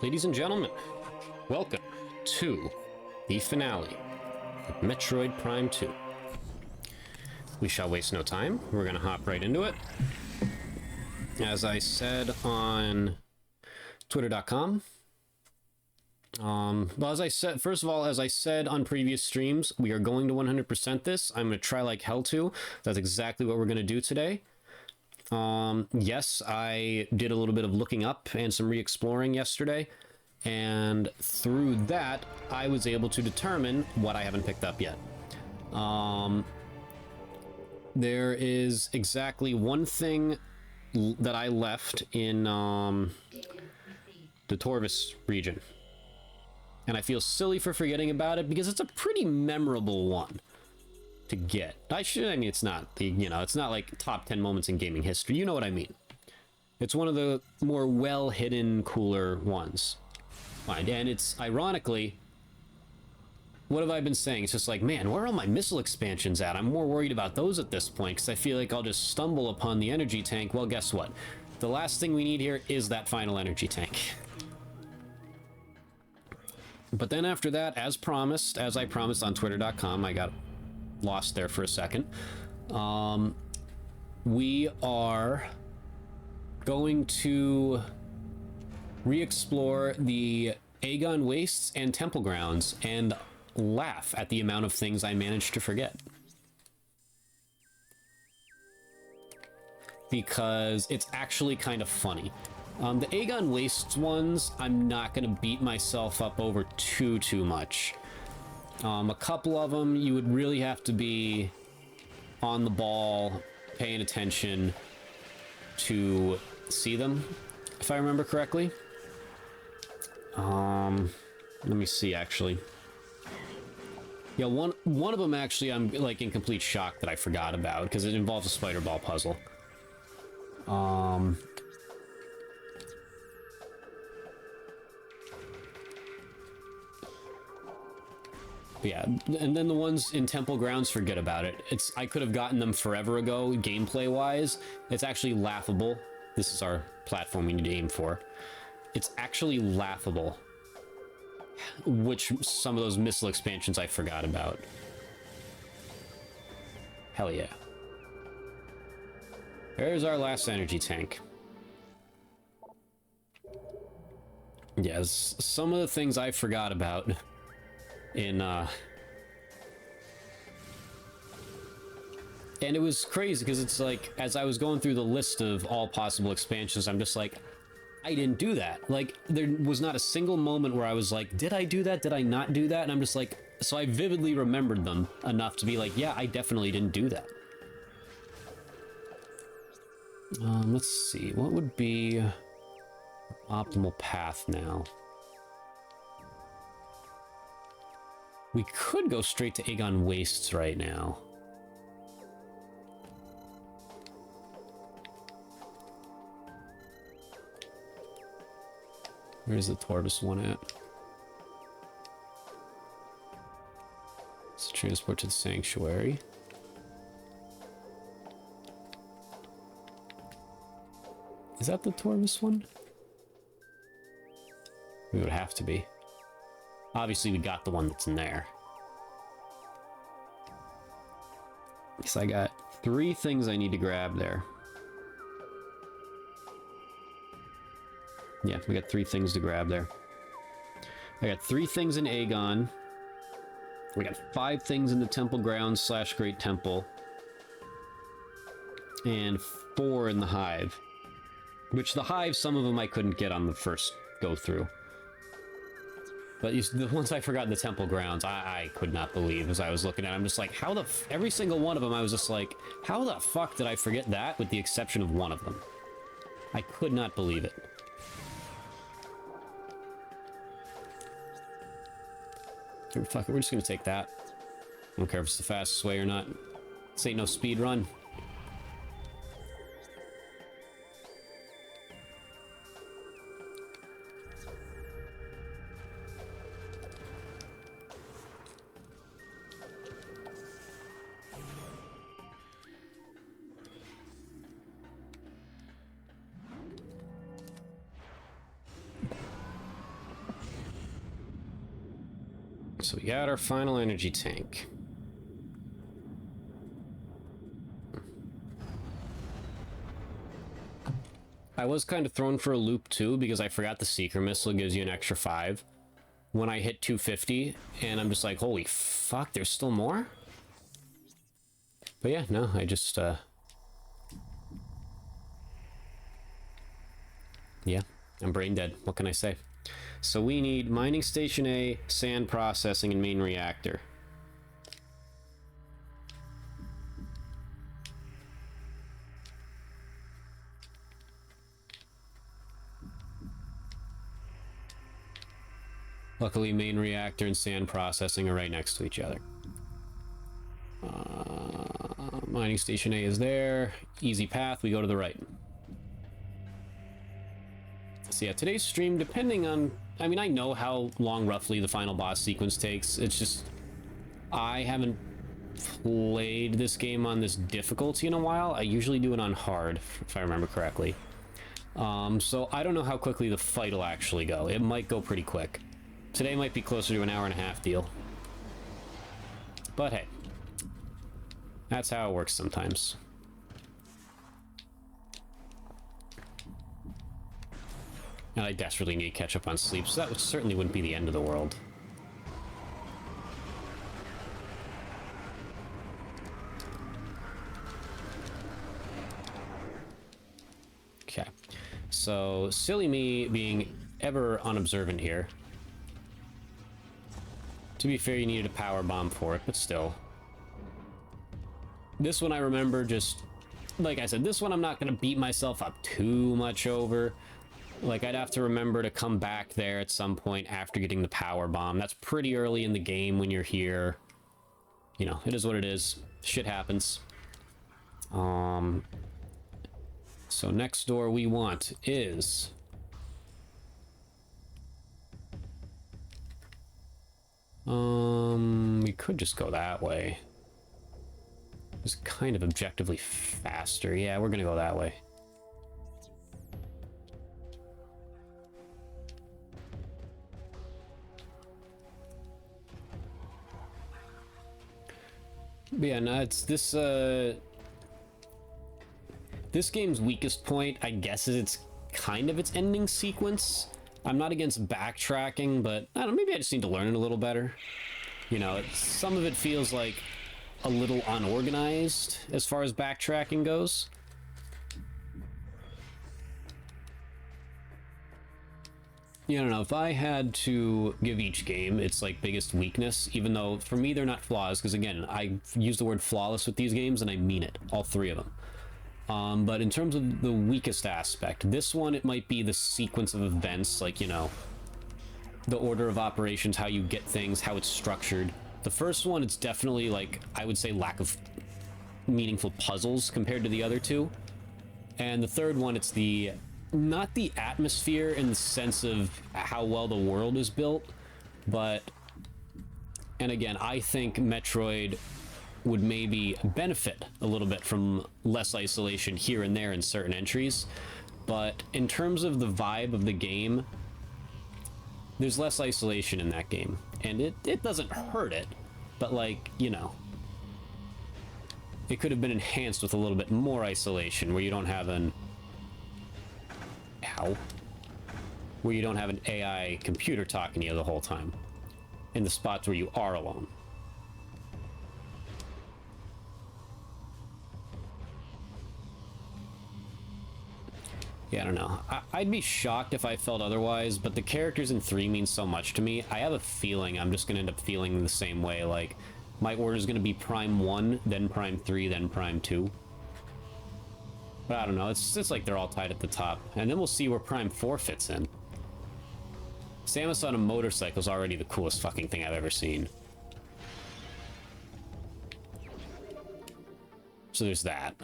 Ladies and gentlemen, welcome to the finale of Metroid Prime 2. We shall waste no time. We're going to hop right into it. As I said on Twitter.com, well, as I said, first of all, as I said on previous streams, we are going to 100% this. I'm going to try like hell to. That's exactly what we're going to do today. Yes, I did a little bit of looking up and some re-exploring yesterday, and through that, I was able to determine what I haven't picked up yet. There is exactly one thing that I left in the Torvis region, and I feel silly for forgetting about it because it's a pretty memorable one to get. I mean, it's not the, it's not like top 10 moments in gaming history. You know what I mean? It's one of the more well-hidden, cooler ones. And it's, ironically, what have I been saying? It's just like, man, where are all my missile expansions at? I'm more worried about those at this point, because I feel like I'll just stumble upon the energy tank. Well, guess what? The last thing we need here is that final energy tank. But then after that, as I promised on Twitter.com, I got lost there for a second. We are going to re-explore the Aegon Wastes and Temple Grounds and laugh at the amount of things I managed to forget. Because it's actually kind of funny. The Aegon Wastes ones, I'm not going to beat myself up over too much. A couple of them, you would really have to be on the ball, paying attention to see them, if I remember correctly. Let me see, actually. Yeah, one of them, actually, I'm, like, in complete shock that I forgot about, because it involves a spider ball puzzle. Yeah, and then the ones in Temple Grounds, forget about it. I could have gotten them forever ago, gameplay-wise. It's actually laughable. This is our platform we need to aim for. It's actually laughable which some of those missile expansions I forgot about. Hell yeah. There's our last energy tank. Yes, some of the things I forgot about in, and it was crazy, because it's like, as I was going through the list of all possible expansions, I'm just like, I didn't do that. Like, there was not a single moment where I was like, did I do that? Did I not do that? And I'm just like, so I vividly remembered them enough to be like, yeah, I definitely didn't do that. Let's see, what would be optimal path now? We could go straight to Aegon Wastes right now. Where's the Torvis one at? Let's transport to the Sanctuary. Is that the Torvis one? It would have to be. Obviously, we got the one that's in there. So I got 3 things I need to grab there. Yeah, we got 3 things to grab there. I got 3 things in Aegon. We got 5 things in the Temple Grounds / Great Temple. And 4 in the Hive. Which the Hive, some of them I couldn't get on the first go-through. But the ones I forgot in the Temple Grounds, I could not believe as I was looking at it. I'm just like, how the every single one of them, I was just like, how the fuck did I forget that, with the exception of one of them? I could not believe it. Fuck it, we're just gonna take that. I don't care if it's the fastest way or not. This ain't no speed run. So we got our final energy tank. I was kind of thrown for a loop too because I forgot the Seeker Missile gives you an extra 5 when I hit 250, and I'm just like, holy fuck, there's still more? But yeah, no, I just, yeah, I'm brain dead. What can I say? So we need Mining Station A, Sand Processing, and Main Reactor. Luckily, Main Reactor and Sand Processing are right next to each other. Mining Station A is there. Easy path, we go to the right. So yeah, today's stream, depending on... I mean, I know how long roughly the final boss sequence takes. It's just... I haven't played this game on this difficulty in a while. I usually do it on hard, if I remember correctly. So I don't know how quickly the fight will actually go. It might go pretty quick. Today might be closer to an hour and a half deal. But hey, that's how it works sometimes. And I desperately need to catch up on sleep, so that certainly wouldn't be the end of the world. Okay, so silly me being ever unobservant here. To be fair, you needed a power bomb for it, but still. This one I remember just... Like I said, this one I'm not going to beat myself up too much over. Like, I'd have to remember to come back there at some point after getting the power bomb. That's pretty early in the game when you're here. You know, it is what it is. Shit happens. So next door we want is... we could just go that way. It's kind of objectively faster. Yeah, we're gonna go that way. But yeah, no, it's this, this game's weakest point, I guess, is it's kind of its ending sequence. I'm not against backtracking, but I don't know, maybe I just need to learn it a little better. You know, some of it feels like a little unorganized as far as backtracking goes. Yeah, I don't know, if I had to give each game its, like, biggest weakness, even though, for me, they're not flaws, because, again, I use the word flawless with these games, and I mean it, all 3 of them. But in terms of the weakest aspect, this one, it might be the sequence of events, like, you know, the order of operations, how you get things, how it's structured. The first one, it's definitely, like, I would say lack of meaningful puzzles compared to the other 2. And the third one, it's the... not the atmosphere in the sense of how well the world is built, but... And again, I think Metroid would maybe benefit a little bit from less isolation here and there in certain entries. But in terms of the vibe of the game, there's less isolation in that game. And it doesn't hurt it, but, like, you know, it could have been enhanced with a little bit more isolation where you don't have an... where you don't have an AI computer talking to you the whole time in the spots where you are alone. Yeah, I don't know. I'd be shocked if I felt otherwise, but the characters in 3 mean so much to me. I have a feeling I'm just gonna end up feeling the same way. Like, my order is gonna be Prime 1, then Prime 3, then Prime 2. But I don't know, it's like they're all tied at the top. And then we'll see where Prime 4 fits in. Samus on a motorcycle is already the coolest fucking thing I've ever seen. So there's that.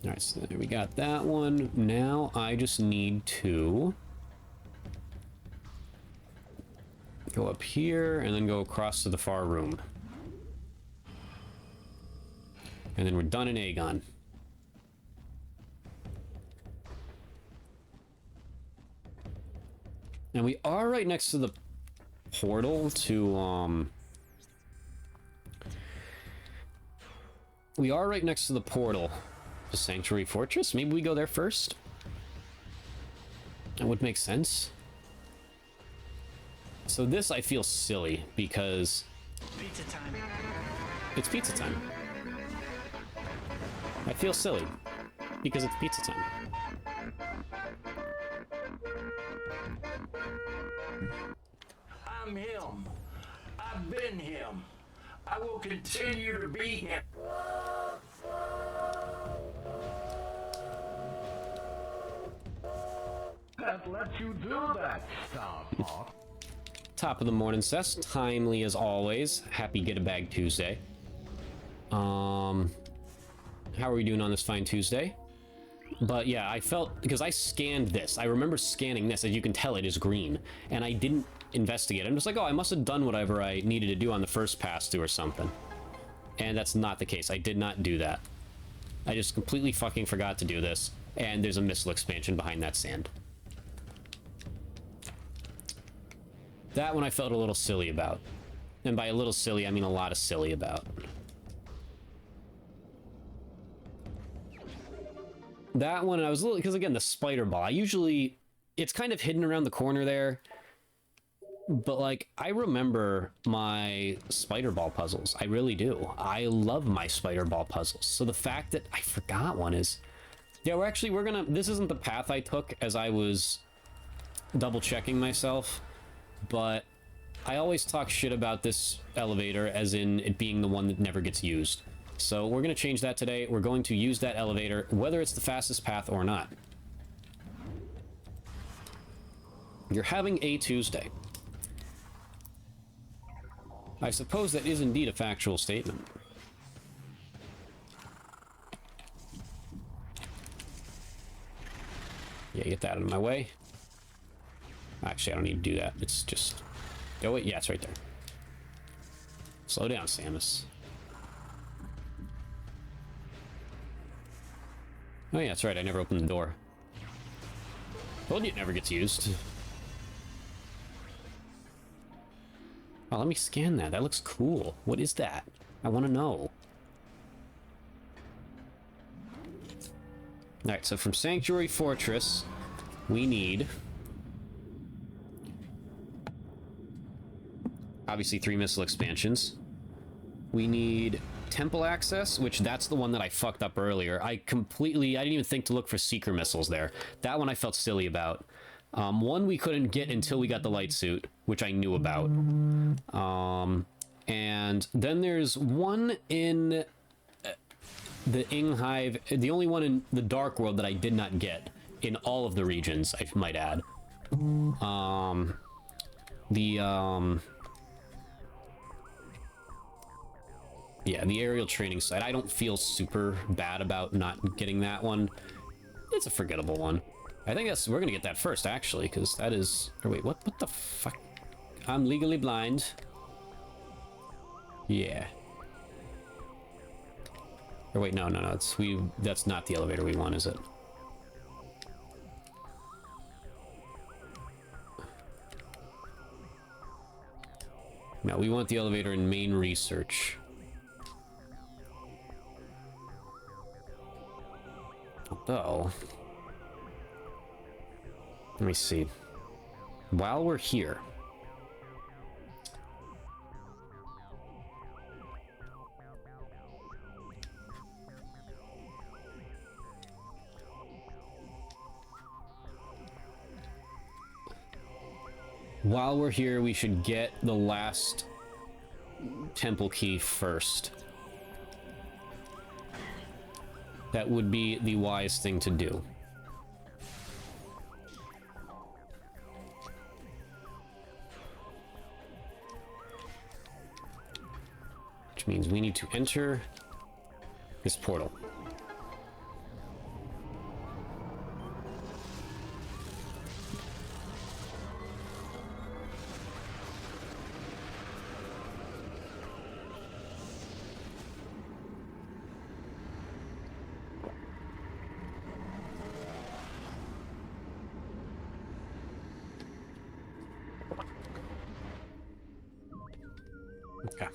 Alright, so there we got that one. Now I just need to go up here and then go across to the far room. And then we're done in Aegon. And we are right next to the portal to, we are right next to the portal to Sanctuary Fortress. Maybe we go there first? That would make sense. So this I feel silly because Pizza time. it's pizza time. I feel silly because it's pizza time. I'm him. I've been him. I will continue to be him. That lets you do that, Starpot. Top of the morning, Cess. Timely as always. Happy Get a Bag Tuesday. How are we doing on this fine Tuesday? But yeah, I felt, because I scanned this. I remember scanning this. As you can tell, it is green. And I didn't investigate. I'm just like, oh, I must have done whatever I needed to do on the first pass through or something. And that's not the case. I did not do that. I just completely fucking forgot to do this. And there's a missile expansion behind that sand. That one I felt a little silly about. And by a little silly, I mean a lot of silly about. That one, I was a little... Because again, the spider ball. I usually... It's kind of hidden around the corner there. But, like, I remember my spider ball puzzles. I really do. I love my spider ball puzzles. So the fact that I forgot one is... Yeah, we're gonna... This isn't the path I took as I was double-checking myself. But I always talk shit about this elevator as in it being the one that never gets used. So we're going to change that today. We're going to use that elevator, whether it's the fastest path or not. You're having a Tuesday. I suppose that is indeed a factual statement. Yeah, get that out of my way. Actually, I don't need to do that. It's just... Oh, wait. Yeah, it's right there. Slow down, Samus. Oh, yeah, that's right. I never opened the door. Told you it never gets used. Oh, let me scan that. That looks cool. What is that? I want to know. Alright, so from Sanctuary Fortress, we need... Obviously 3 missile expansions. We need temple access, which that's the one that I fucked up earlier. I didn't even think to look for seeker missiles there. That one I felt silly about. One we couldn't get until we got the light suit, which I knew about. And then there's one in the Ing Hive, the only one in the Dark World that I did not get in all of the regions, I might add. Yeah, the aerial training site. I don't feel super bad about not getting that one. It's a forgettable one. I think we're gonna get that first, actually, because that is... Or wait, what the fuck? I'm legally blind. Yeah. Or wait, no, that's not the elevator we want, is it? No, we want the elevator in main research. Although, let me see. While we're here, we should get the last temple key first. That would be the wise thing to do. Which means we need to enter this portal. Okay.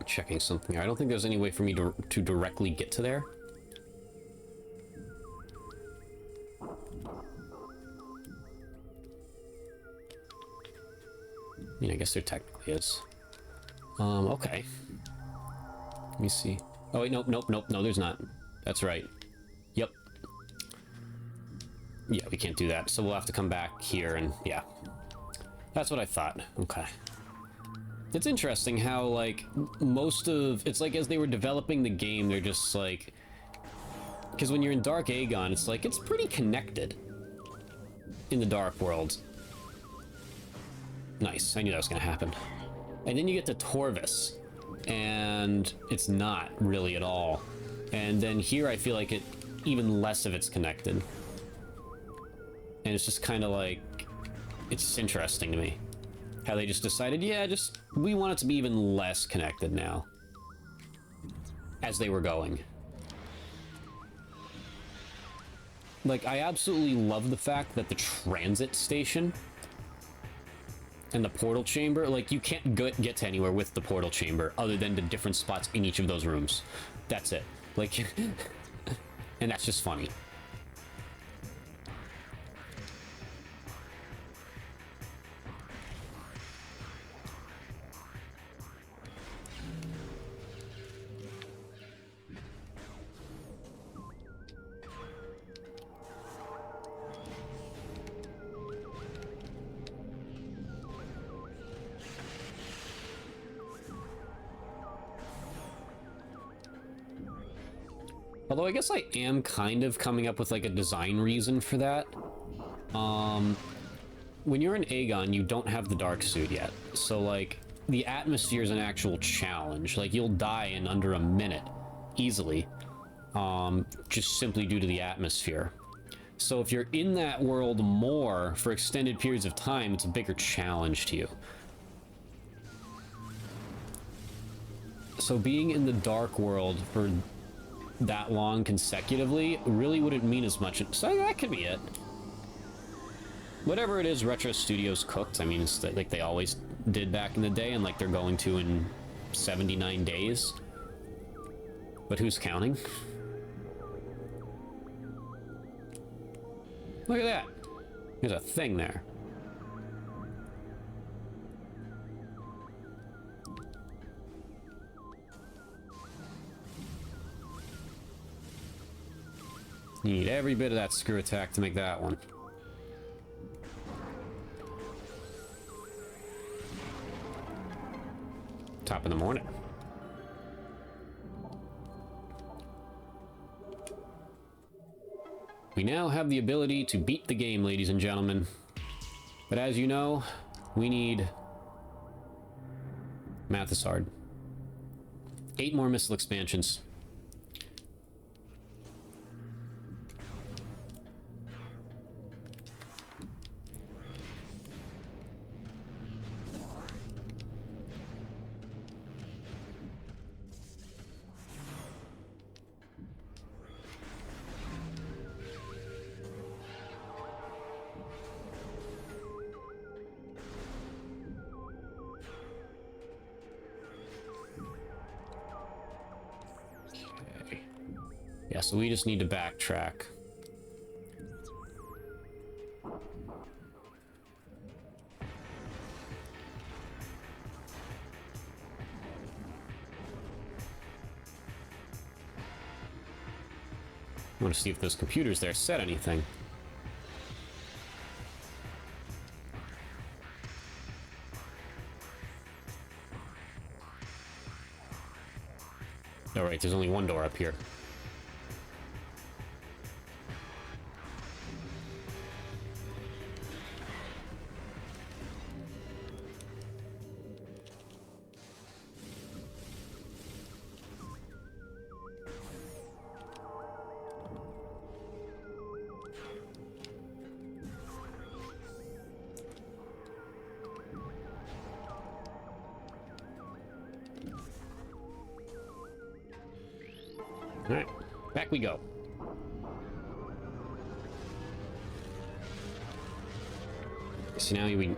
Checking something. I don't think there's any way for me to directly get to there. I mean, I guess there technically is. Okay. Let me see. Oh, wait, nope, no, there's not. That's right. Yep. Yeah, we can't do that, so we'll have to come back here and, yeah. That's what I thought. Okay. It's interesting how, like, it's like as they were developing the game, they're just like... Because when you're in Dark Aegon, it's like, it's pretty connected in the Dark World. Nice, I knew that was gonna happen. And then you get to Torvis, and it's not really at all. And then here I feel like even less of it's connected. And it's just kind of like, it's just interesting to me. How they just decided, yeah, we want it to be even less connected now. As they were going. Like, I absolutely love the fact that the transit station and the portal chamber, like, you can't get to anywhere with the portal chamber other than the different spots in each of those rooms. That's it. Like, and that's just funny. Although I guess I am kind of coming up with like a design reason for that. When you're in Aegon, you don't have the dark suit yet. So like the atmosphere is an actual challenge. Like you'll die in under a minute easily. Just simply due to the atmosphere. So if you're in that world more for extended periods of time, it's a bigger challenge to you. So being in the dark world for that long consecutively really wouldn't mean as much. So that could be it. Whatever it is Retro Studios cooked, I mean, it's like they always did back in the day, and like they're going to in 79 days. But who's counting? Look at that. There's a thing there. You need every bit of that screw attack to make that one. Top of the morning. We now have the ability to beat the game, ladies and gentlemen. But as you know, we need Mathesard. 8 more missile expansions. Yeah, so we just need to backtrack. I want to see if those computers there said anything. All right, there's only one door up here. All right, back we go. So now we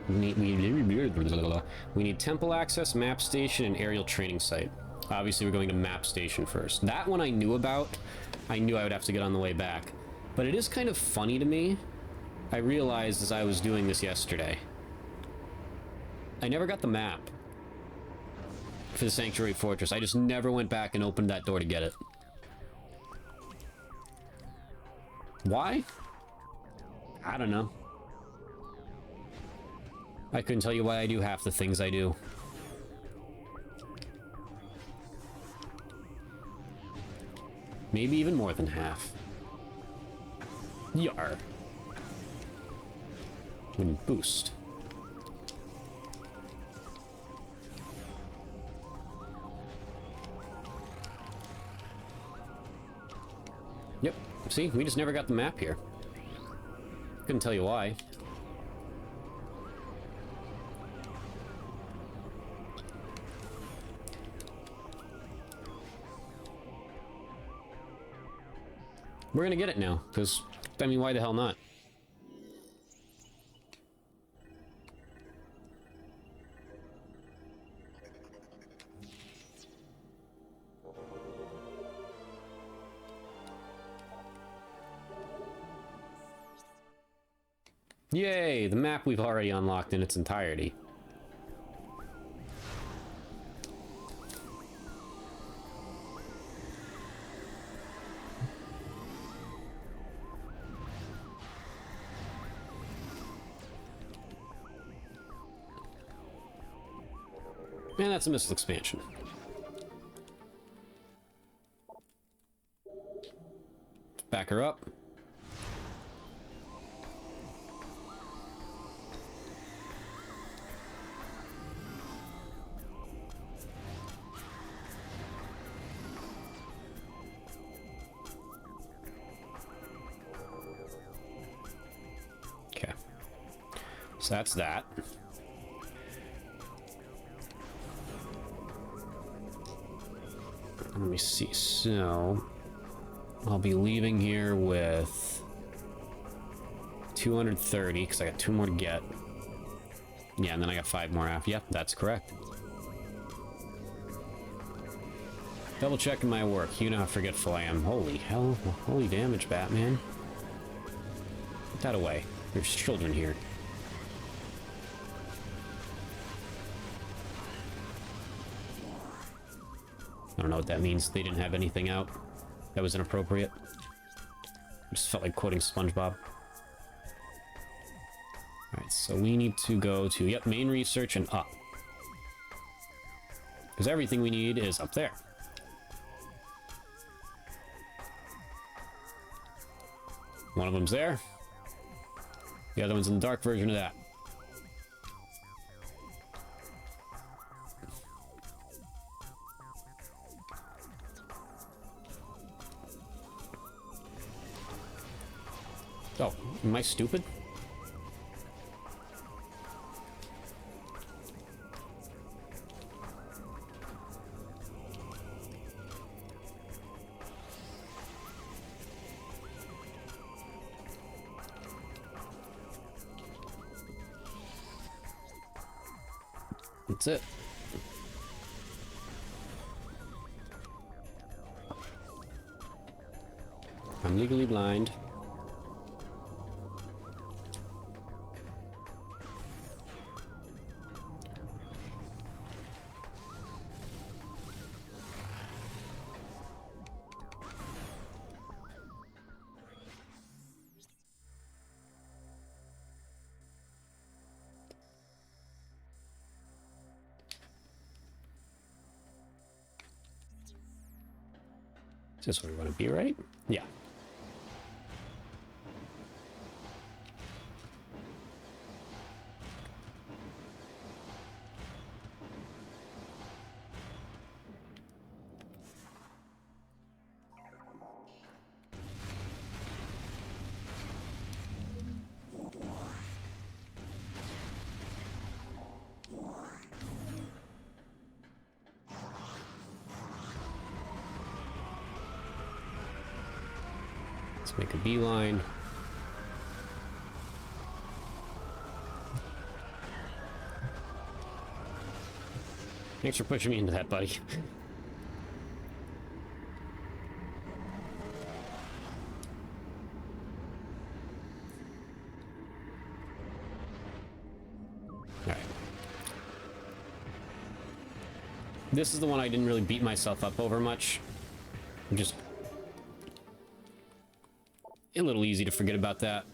need temple access, map station, and aerial training site. Obviously, we're going to map station first. That one I knew about. I knew I would have to get on the way back. But it is kind of funny to me. I realized as I was doing this yesterday. I never got the map for the Sanctuary Fortress. I just never went back and opened that door to get it. Why? I don't know. I couldn't tell you why I do half the things I do. Maybe even more than half. Yar. Wouldn't boost. Yep. See, we just never got the map here. Couldn't tell you why. We're gonna get it now, because, I mean, why the hell not? Yay! The map we've already unlocked in its entirety. And that's a missile expansion. Back her up. Okay. So that's that. Let me see. So I'll be leaving here with 230 because I got 2 more to get. Yeah, and then I got 5 more after. Yep, that's correct. Double checking my work. You know how forgetful I am. Holy hell. Holy damage, Batman. Put that away. There's children here. I don't know what that means. They didn't have anything out that was inappropriate. I just felt like quoting SpongeBob. Alright, so we need to go to, yep, main research and up. Because everything we need is up there. One of them's there. The other one's in the dark version of that. Oh, am I stupid? That's it. I'm legally blind. Is this where we want to be, right? Yeah. Let's make a beeline. Thanks for pushing me into that, buddy. Alright. This is the one I didn't really beat myself up over much. I'm just a little easy to forget about that.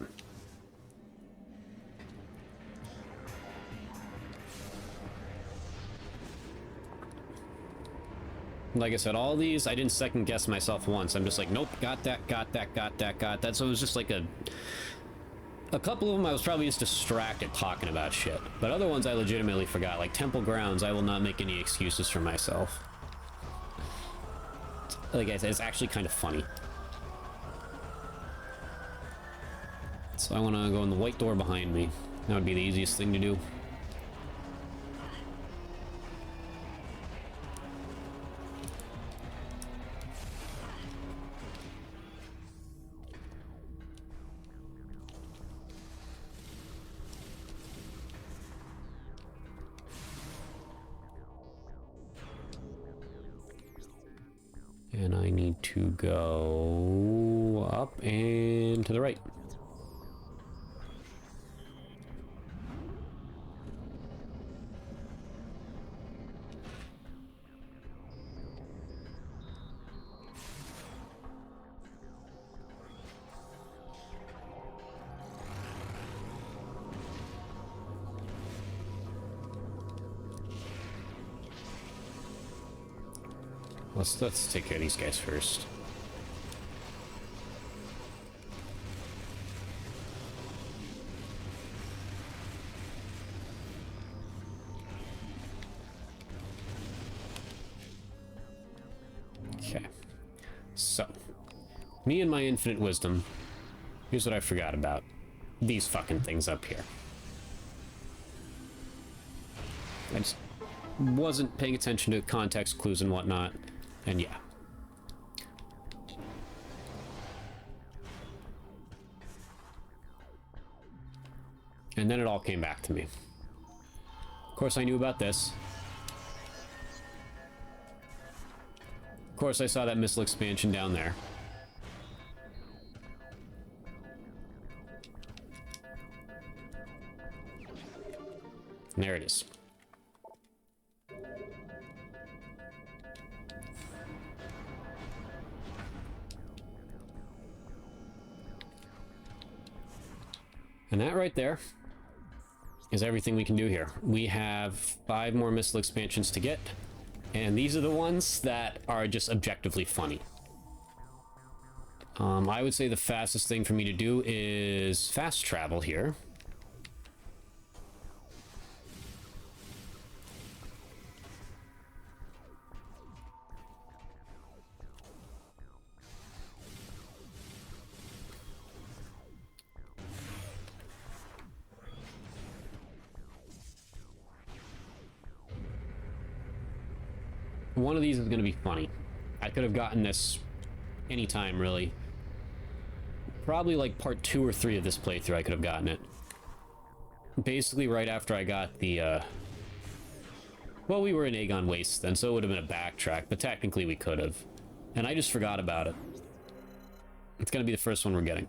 Like I said, all these, I didn't second guess myself once. I'm just like, nope, got that, got that, got that, got that. So it was just like a couple of them I was probably just distracted talking about shit. But other ones I legitimately forgot. Like Temple Grounds, I will not make any excuses for myself. Like I said, it's actually kind of funny. So I want to go in the white door behind me. That would be the easiest thing to do. And I need to go up and to the right. Let's take care of these guys first. Okay. So, me and my infinite wisdom. Here's what I forgot about. These fucking things up here. I just wasn't paying attention to context clues and whatnot. And yeah. And then it all came back to me. Of course I knew about this. Of course I saw that missile expansion down there. And there it is. And that right there is everything we can do here. We have 5 more missile expansions to get, and these are the ones that are just objectively funny. I would say the fastest thing for me to do is fast travel here. One of these is going to be funny. I could have gotten this anytime, really. Probably like part 2 or 3 of this playthrough I could have gotten it. Basically right after I got the, well, we were in Aegon Waste then, so it would have been a backtrack, but technically we could have. And I just forgot about it. It's going to be the first one we're getting.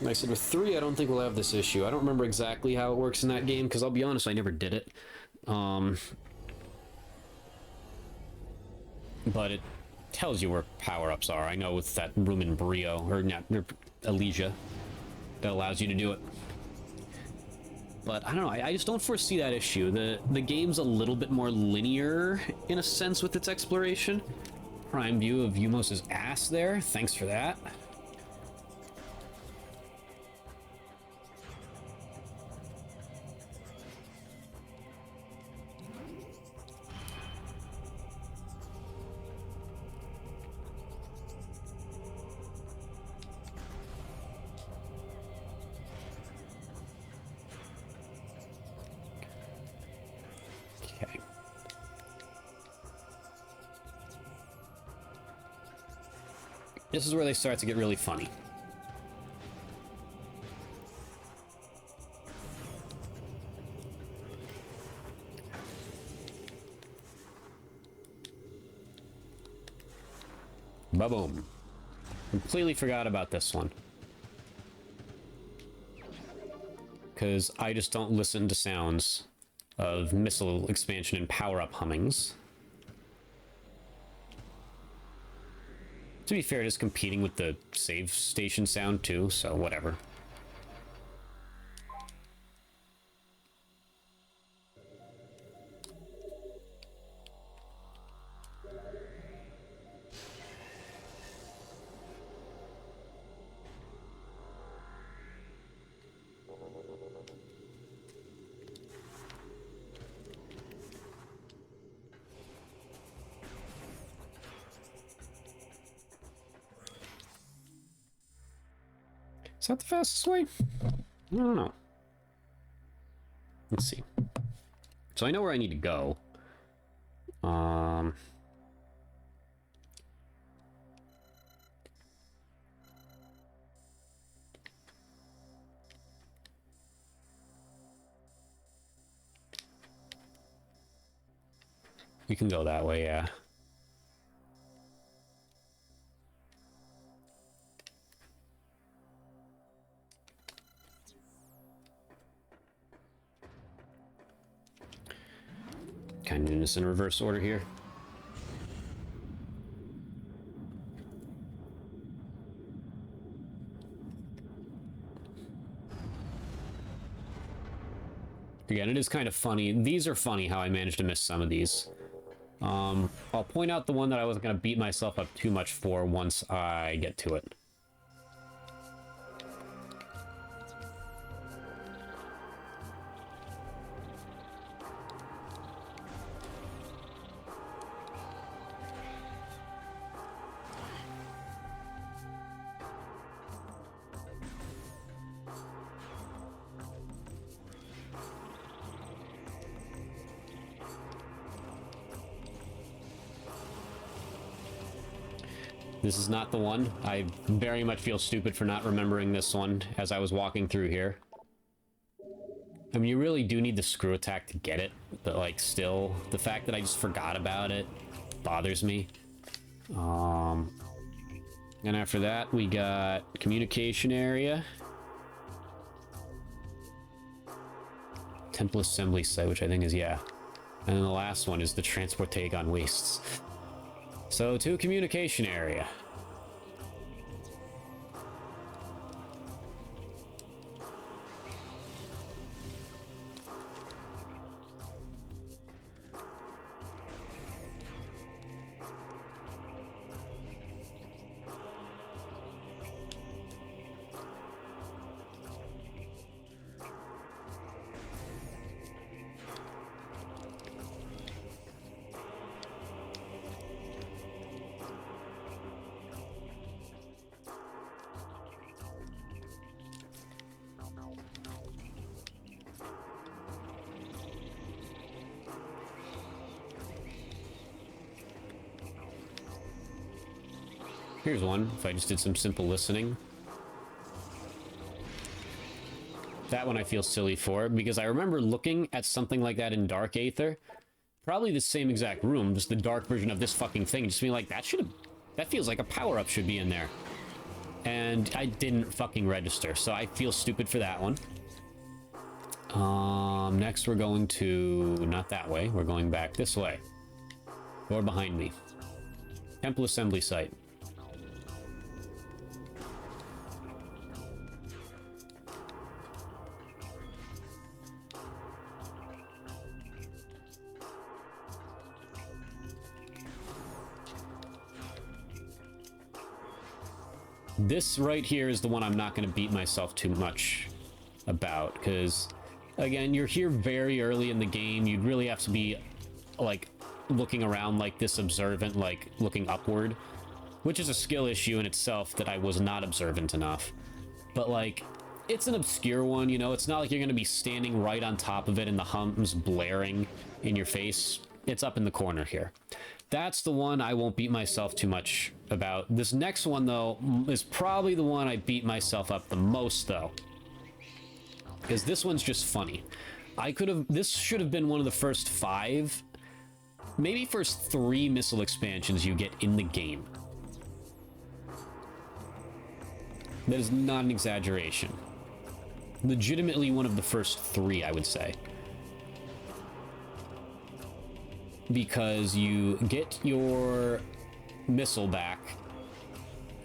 Like I said, with 3, I don't think we'll have this issue. I don't remember exactly how it works in that game, because I'll be honest, I never did it. But it tells you where power-ups are. I know with that room in Brio, or not, Elysia, that allows you to do it. But I don't know, I just don't foresee that issue. The game's a little bit more linear, in a sense, with its exploration. Prime view of Umos's ass there, thanks for that. This is where they start to get really funny. Ba-boom. Completely forgot about this one. Because I just don't listen to sounds of missile expansion and power-up hummings. To be fair, it is competing with the save station sound too, so whatever. Is that the fastest way? I don't know. Let's see. So I know where I need to go. We can go that way, yeah. Kind of doing this in reverse order here. Again, it is kind of funny. These are funny how I managed to miss some of these. I'll point out the one that I wasn't going to beat myself up too much for once I get to it. This is not the one. I very much feel stupid for not remembering this one as I was walking through here. I mean, you really do need the screw attack to get it, but like still, the fact that I just forgot about it bothers me. And after that, we got communication area. Temple assembly site, which I think is, yeah. And then the last one is the Transportagon wastes. So, to communication area. Here's one, if I just did some simple listening. That one I feel silly for, because I remember looking at something like that in Dark Aether. Probably the same exact room, just the dark version of this fucking thing. Just being like, that feels like a power-up should be in there. And I didn't fucking register, so I feel stupid for that one. Next we're going to... not that way, we're going back this way. Or behind me. Temple assembly site. This right here is the one I'm not going to beat myself too much about, because, again, you're here very early in the game. You'd really have to be, like, looking around like this, observant, like, looking upward, which is a skill issue in itself that I was not observant enough. But, like, it's an obscure one, you know? It's not like you're going to be standing right on top of it and the hums blaring in your face. It's up in the corner here. That's the one I won't beat myself too much about. This next one, though, is probably the one I beat myself up the most, though. Because this one's just funny. This should have been one of the first 5, maybe first 3 missile expansions you get in the game. That is not an exaggeration. Legitimately one of the first 3, I would say. Because you get your missile back,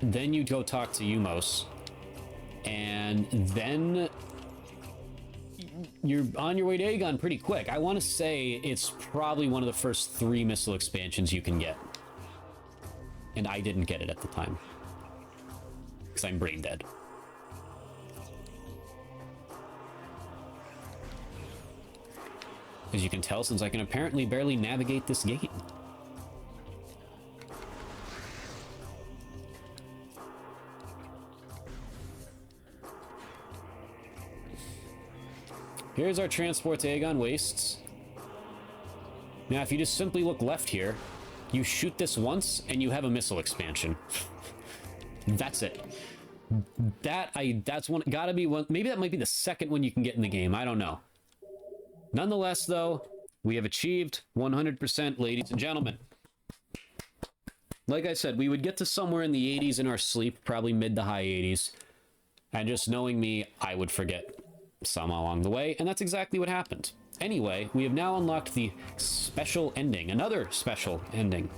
then you go talk to Umos, and then you're on your way to Aegon pretty quick. I want to say it's probably one of the first 3 missile expansions you can get. And I didn't get it at the time. Because I'm brain dead. As you can tell, since I can apparently barely navigate this game. Here's our transport to Aegon Wastes. Now, if you just simply look left here, you shoot this once, and you have a missile expansion. That's it. That's one, gotta be one, maybe that might be the second one you can get in the game, I don't know. Nonetheless, though, we have achieved 100%, ladies and gentlemen. Like I said, we would get to somewhere in the 80s in our sleep, probably mid to high 80s. And just knowing me, I would forget some along the way, and that's exactly what happened. Anyway, we have now unlocked the special ending, another special ending.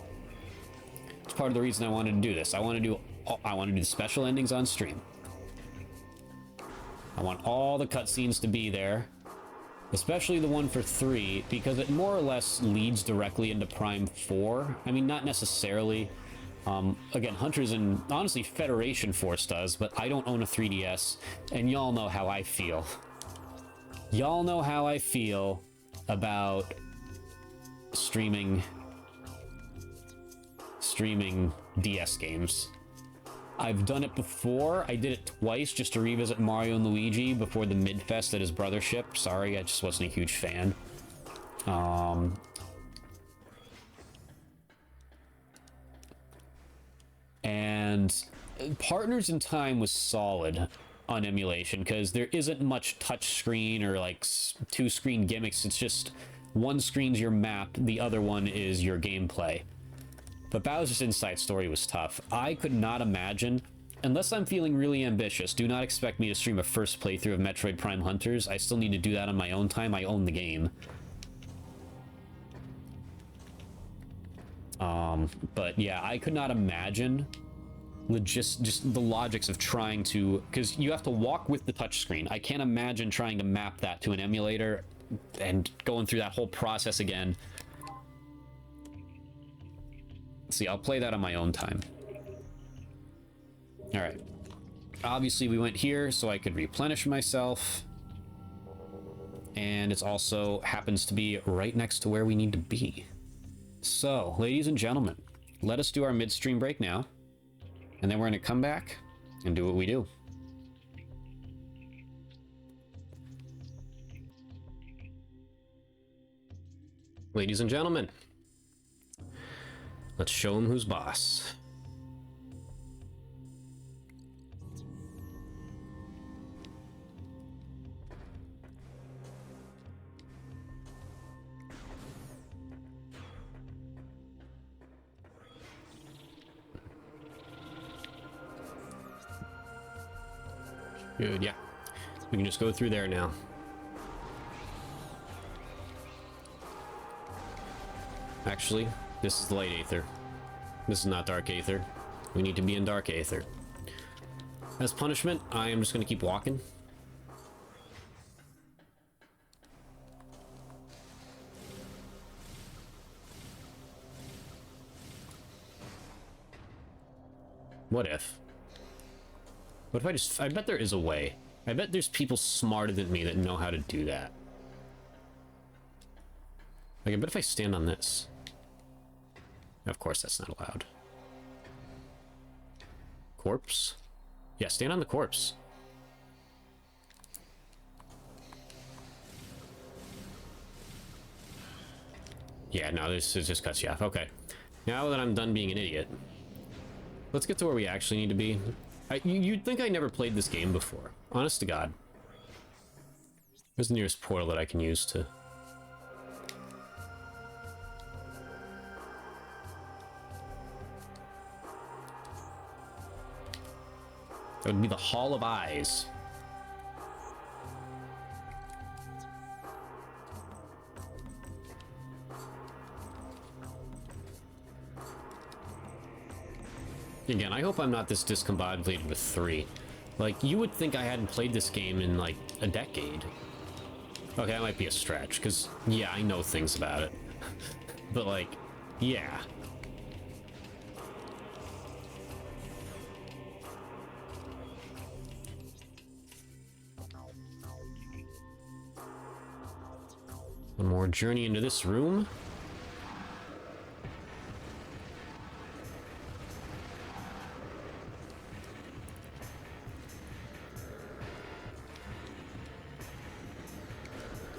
It's part of the reason I wanted to do this. I want to do the special endings on stream. I want all the cutscenes to be there, especially the one for 3, because it more or less leads directly into Prime 4. I mean, not necessarily. Again, Hunters and honestly Federation Force does, but I don't own a 3DS, and y'all know how I feel. Y'all know how I feel about streaming DS games. I've done it before. I did it twice just to revisit Mario and Luigi before the Midfest at his brother ship. Sorry, I just wasn't a huge fan. And Partners in Time was solid on emulation because there isn't much touch screen or like 2-screen gimmicks. It's just one screen's your map, the other one is your gameplay. But Bowser's Inside Story was tough. I could not imagine, unless I'm feeling really ambitious, do not expect me to stream a first playthrough of Metroid Prime Hunters. I still need to do that on my own time. I own the game. But yeah, I could not imagine just the logics of trying to, because you have to walk with the touchscreen. I can't imagine trying to map that to an emulator and going through that whole process again. See, I'll play that on my own time. All right. Obviously, we went here so I could replenish myself. And it's also happens to be right next to where we need to be. So, ladies and gentlemen, let us do our midstream break now. And then we're going to come back and do what we do. Ladies and gentlemen, let's show him who's boss. Good, yeah. We can just go through there now. Actually, this is the light aether. This is not dark aether. We need to be in dark aether. As punishment, I am just going to keep walking. What if? What if I just... I bet there is a way. I bet there's people smarter than me that know how to do that. Like, I bet if I stand on this... Of course, that's not allowed. Corpse? Yeah, stand on the corpse. Yeah, no, this is just cuts you off. Okay. Now that I'm done being an idiot, let's get to where we actually need to be. You'd think I never played this game before. Honest to God. Where's the nearest portal that I can use to... That would be the Hall of Eyes. Again, I hope I'm not this discombobulated with 3. Like, you would think I hadn't played this game in, like, a decade. Okay, that might be a stretch, because, yeah, I know things about it. But, like, yeah. One more journey into this room.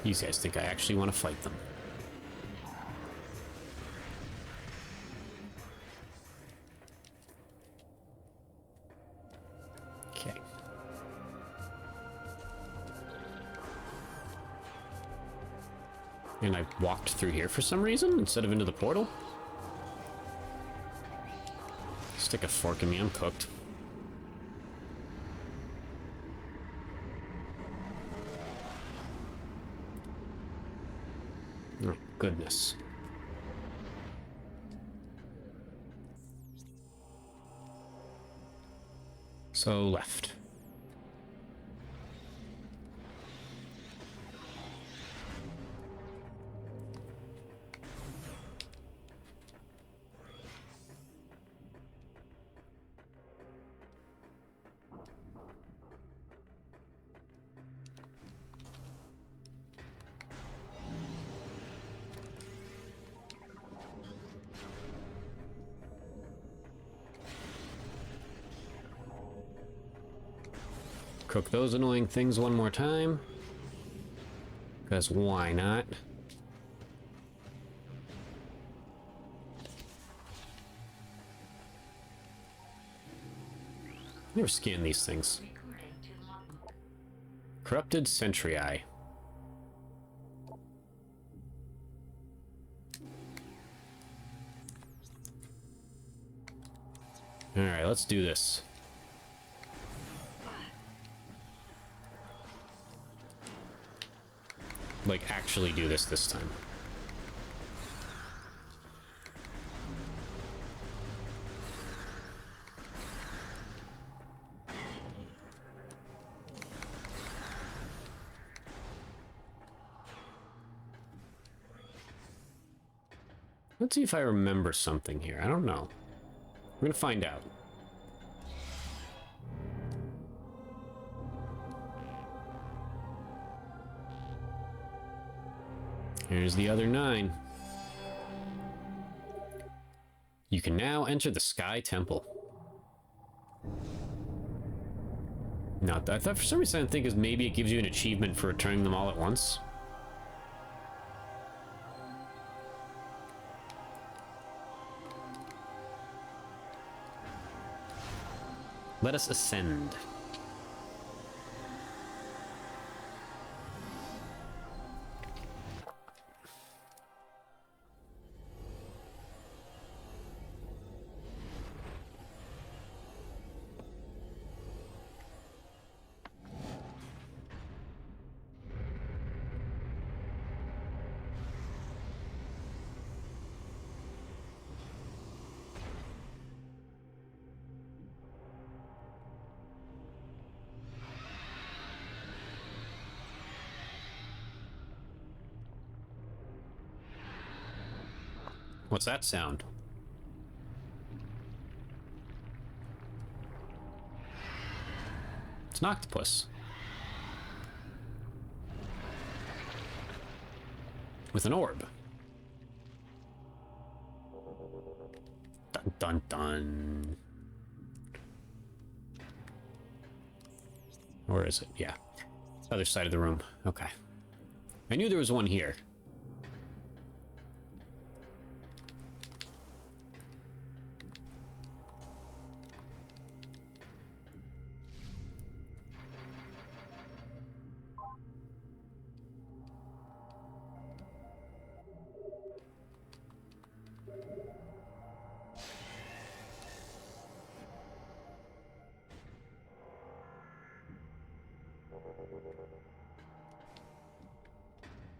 These guys think I actually want to fight them. Okay. And I walked through here for some reason instead of into the portal. Stick a fork in me, I'm cooked. Oh, goodness. So, left. Cook those annoying things one more time. Because why not? Never scan these things. Corrupted Sentry Eye. Alright, let's do this. Like, actually do this time. Let's see if I remember something here. I don't know. We're gonna find out. Here's the other 9. You can now enter the Sky Temple. Now, I thought for some reason I think is maybe it gives you an achievement for returning them all at once. Let us ascend. What's that sound? It's an octopus. With an orb. Dun dun dun. Where is it? Yeah. Other side of the room. Okay. I knew there was one here.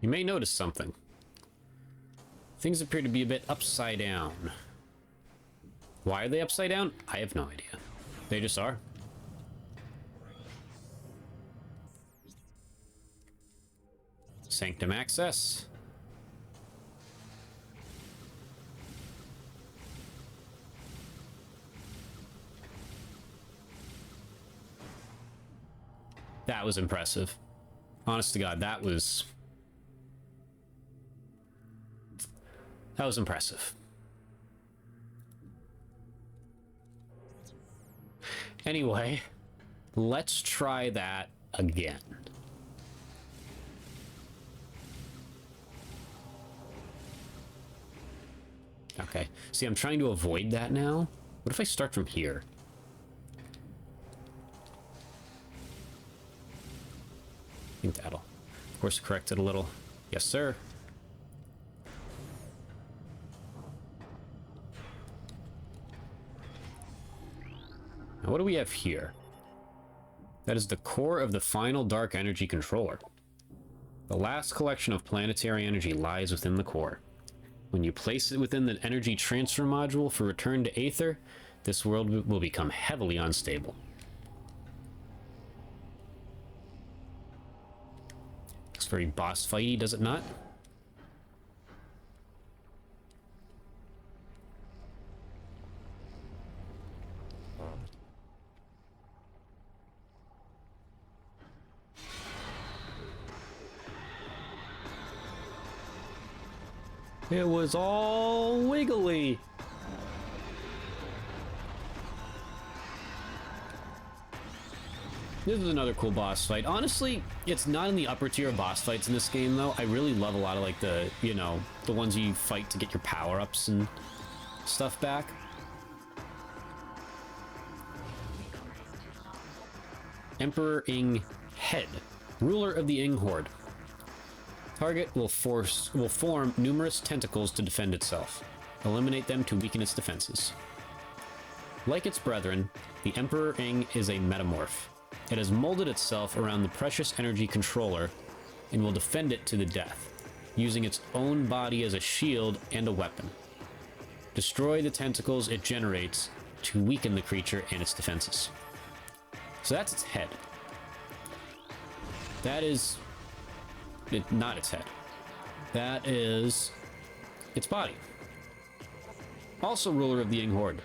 You may notice something. Things appear to be a bit upside down. Why are they upside down? I have no idea. They just are. Sanctum access. That was impressive. Honest to God, that was impressive. Anyway, let's try that again. Okay. See, I'm trying to avoid that now. What if I start from here? I think that'll, of course, correct it a little. Yes, sir. Now, what do we have here? That is the core of the final dark energy controller. The last collection of planetary energy lies within the core. When you place it within the energy transfer module for return to Aether, this world will become heavily unstable. Looks very boss fighty, does it not? It was all wiggly. This is another cool boss fight. Honestly, it's not in the upper tier of boss fights in this game, though. I really love a lot of, like, the, you know, the ones you fight to get your power-ups and stuff back. Emperor Ing Head, ruler of the Ing Horde. Target will form numerous tentacles to defend itself. Eliminate them to weaken its defenses. Like its brethren, the Emperor Ing is a metamorph. It has molded itself around the precious energy controller and will defend it to the death, using its own body as a shield and a weapon. Destroy the tentacles it generates to weaken the creature and its defenses. So that's its head. That is... not its head. That is its body. Also ruler of the Ing Horde.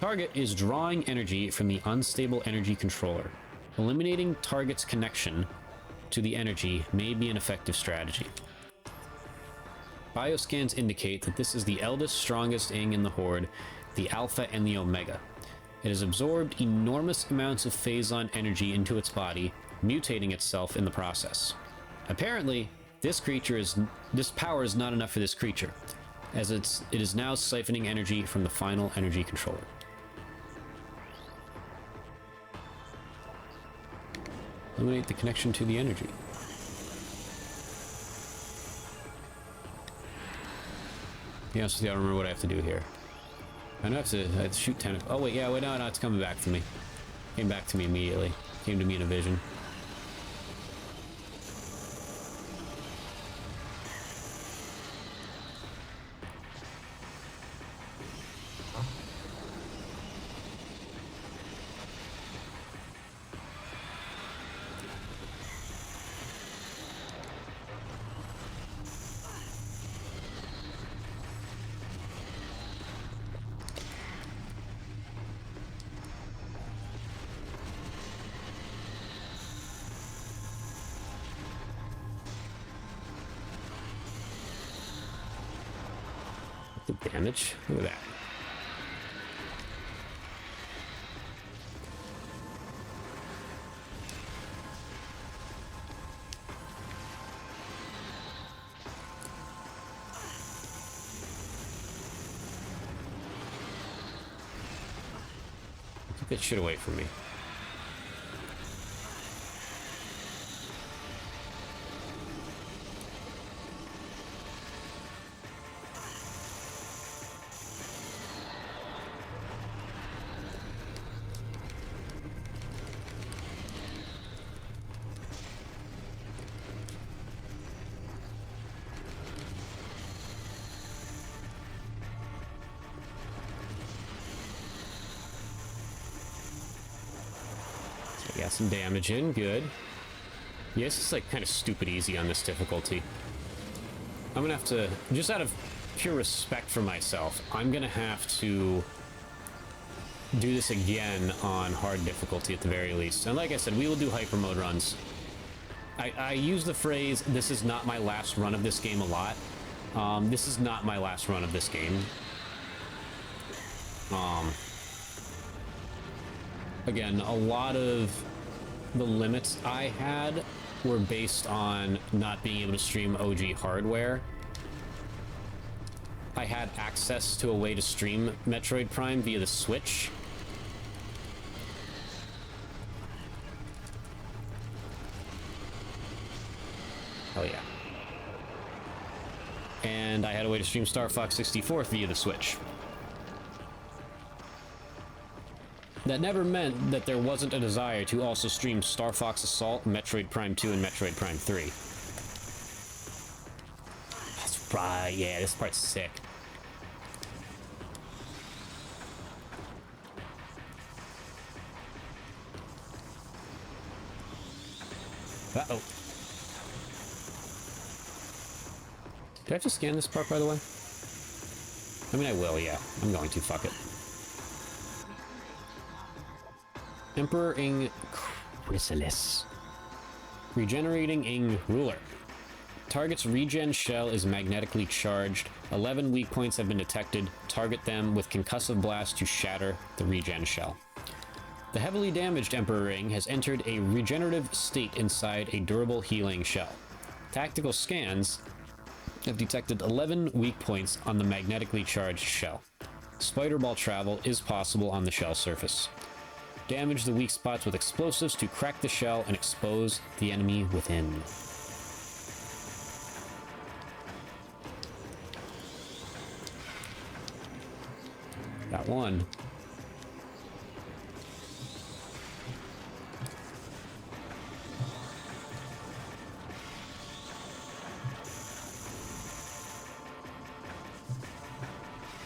Target is drawing energy from the unstable energy controller. Eliminating target's connection to the energy may be an effective strategy. Bioscans indicate that this is the eldest, strongest Ing in the Horde, the Alpha and the Omega. It has absorbed enormous amounts of Phazon energy into its body, mutating itself in the process. Apparently, this power is not enough for this creature, as it is now siphoning energy from the final energy controller. Eliminate the connection to the energy. Yeah, I don't remember what I have to do here. I have to shoot tentacles. Oh wait, yeah, wait, no, it's coming back to me. Came back to me immediately. Came to me in a vision. The damage. Look at that. Keep that shit away from me. Got some damage in, good. Yeah, this is like kind of stupid easy on this difficulty. I'm gonna have to, just out of pure respect for myself, I'm gonna have to do this again on hard difficulty at the very least. And like I said, we will do hyper mode runs. I use the phrase, this is not my last run of this game a lot. This is not my last run of this game. Again, a lot of the limits I had were based on not being able to stream OG hardware. I had access to a way to stream Metroid Prime via the Switch. Hell yeah. And I had a way to stream Star Fox 64 via the Switch. That never meant that there wasn't a desire to also stream Star Fox Assault, Metroid Prime 2, and Metroid Prime 3. That's right, yeah, this part's sick. Uh-oh. Did I have to scan this part, by the way? I mean, I will, yeah. I'm going to. Fuck it. Emperor Ing Chrysalis. Regenerating Ing Ruler. Target's regen shell is magnetically charged. 11 weak points have been detected. Target them with concussive blast to shatter the regen shell. The heavily damaged Emperor Ring has entered a regenerative state inside a durable healing shell. Tactical scans have detected 11 weak points on the magnetically charged shell. Spider ball travel is possible on the shell surface. Damage the weak spots with explosives to crack the shell and expose the enemy within. Got one.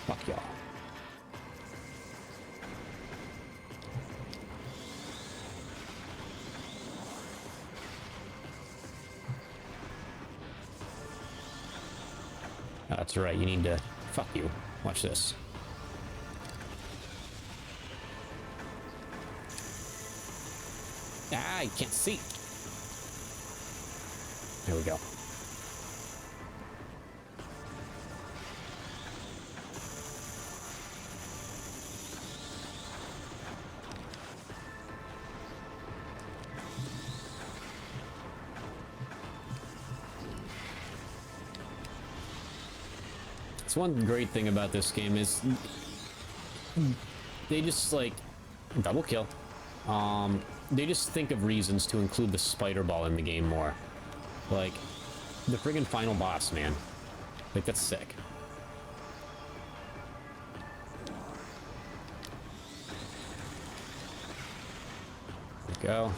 Fuck y'all. That's right, you need to... Fuck you. Watch this. Ah, you can't see. There we go. It's one great thing about this game is they just like double kill. They just think of reasons to include the spider ball in the game more. Like the friggin' final boss, man. Like that's sick. There we go.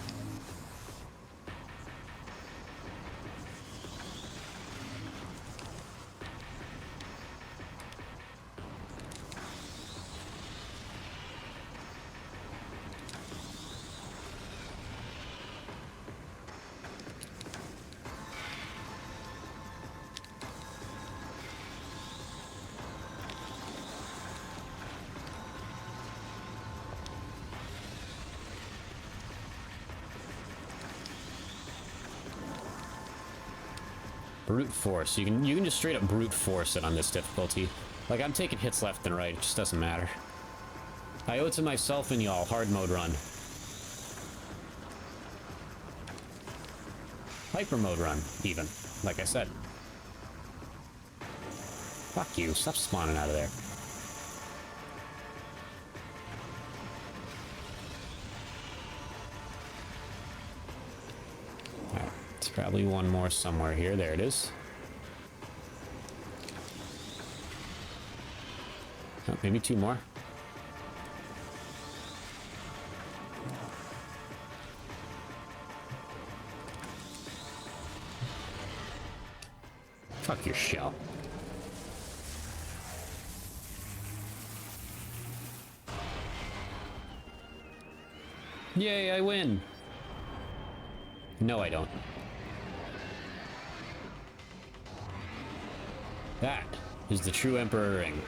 Brute force. You can just straight up brute force it on this difficulty. Like I'm taking hits left and right. It just doesn't matter. I owe it to myself and y'all. Hard mode run. Hyper mode run, even. Like I said. Fuck you. Stop spawning out of there. Alright. There's probably one more somewhere here. There it is. Oh, maybe two more. Fuck your shell. Yay, I win! No, I don't. That is the true Emperor ring.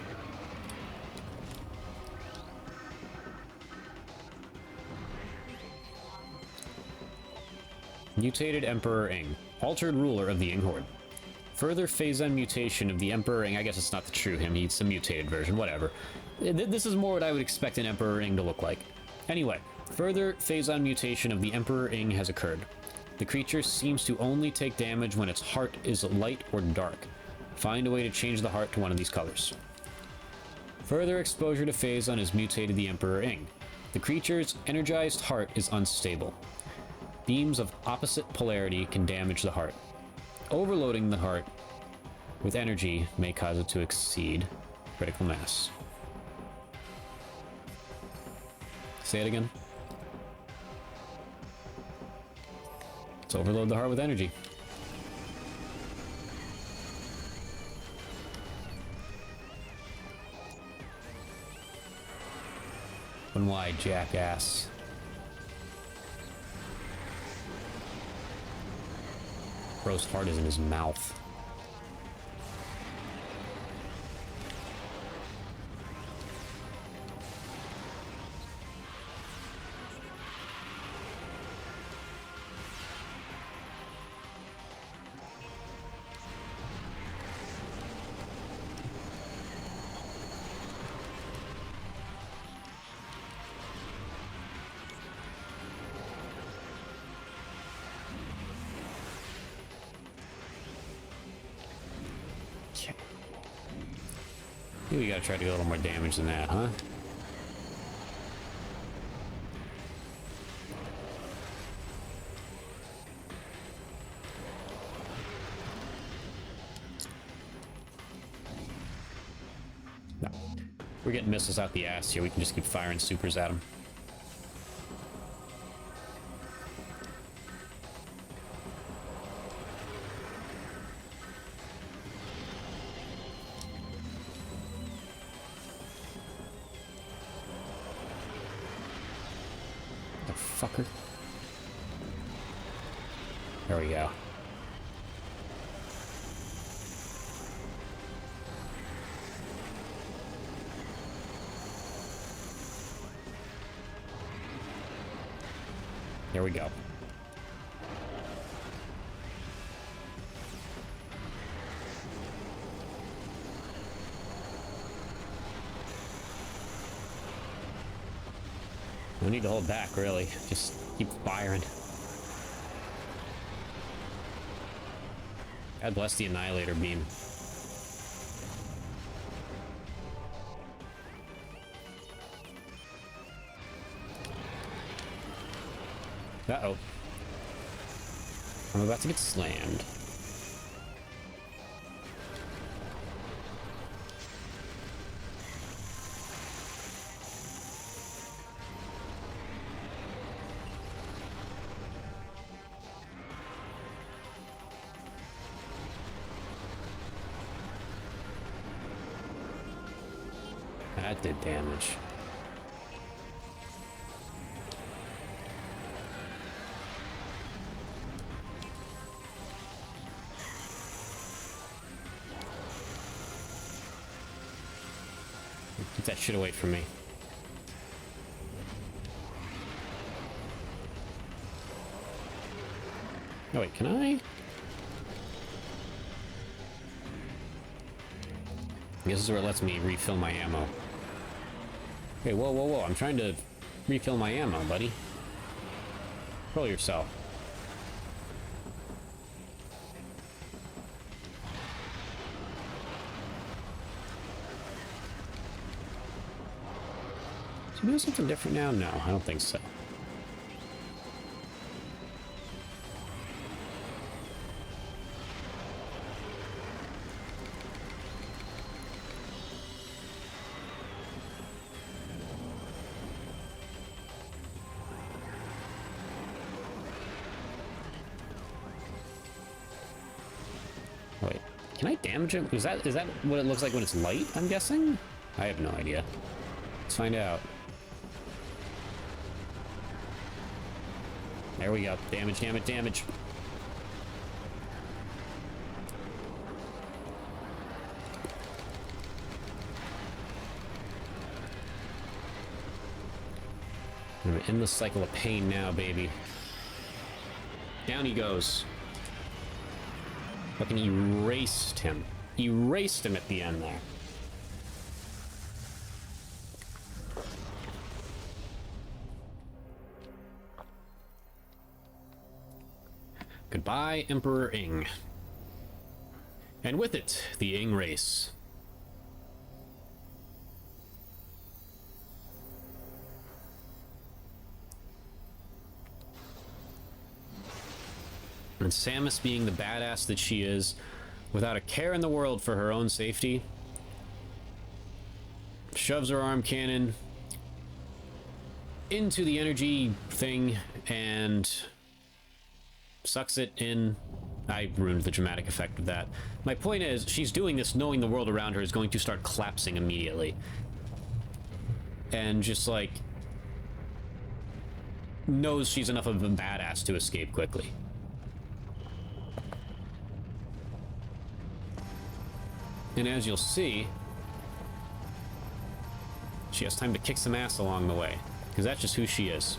Mutated Emperor Ing. Altered ruler of the Ing Horde. Further phase-on mutation of the Emperor Ing. I guess it's not the true him. He's a mutated version. Whatever. This is more what I would expect an Emperor Ing to look like. Anyway, further phase-on mutation of the Emperor Ing has occurred. The creature seems to only take damage when its heart is light or dark. Find a way to change the heart to one of these colors. Further exposure to phase-on has mutated the Emperor Ing. The creature's energized heart is unstable. Beams of opposite polarity can damage the heart. Overloading the heart with energy may cause it to exceed critical mass. Say it again. Let's overload the heart with energy. One wide, jackass. Bro's heart is in his mouth. We gotta try to do a little more damage than that, huh? No. We're getting missiles out the ass here. We can just keep firing supers at them. Fucker. There we go. There we go. No need to hold back, really. Just keep firing. God bless the Annihilator beam. Uh-oh. I'm about to get slammed. That did damage. Get that shit away from me. Oh wait, can I? I guess this is where it lets me refill my ammo. Hey, whoa, whoa, whoa. I'm trying to refill my ammo, buddy. Control yourself. Is he doing something different now? No, I don't think so. Wait, can I damage him? Is that what it looks like when it's light, I'm guessing? I have no idea. Let's find out. There we go. Damage, damage, damage. I'm gonna end the cycle of pain now, baby. Down he goes. Fucking erased him. Erased him at the end there. Goodbye, Emperor Ing. And with it, the Ing race. And Samus, being the badass that she is, without a care in the world for her own safety, shoves her arm cannon into the energy thing and sucks it in. I ruined the dramatic effect of that. My point is, she's doing this knowing the world around her is going to start collapsing immediately. And just, like, knows she's enough of a badass to escape quickly. And as you'll see, she has time to kick some ass along the way, because that's just who she is.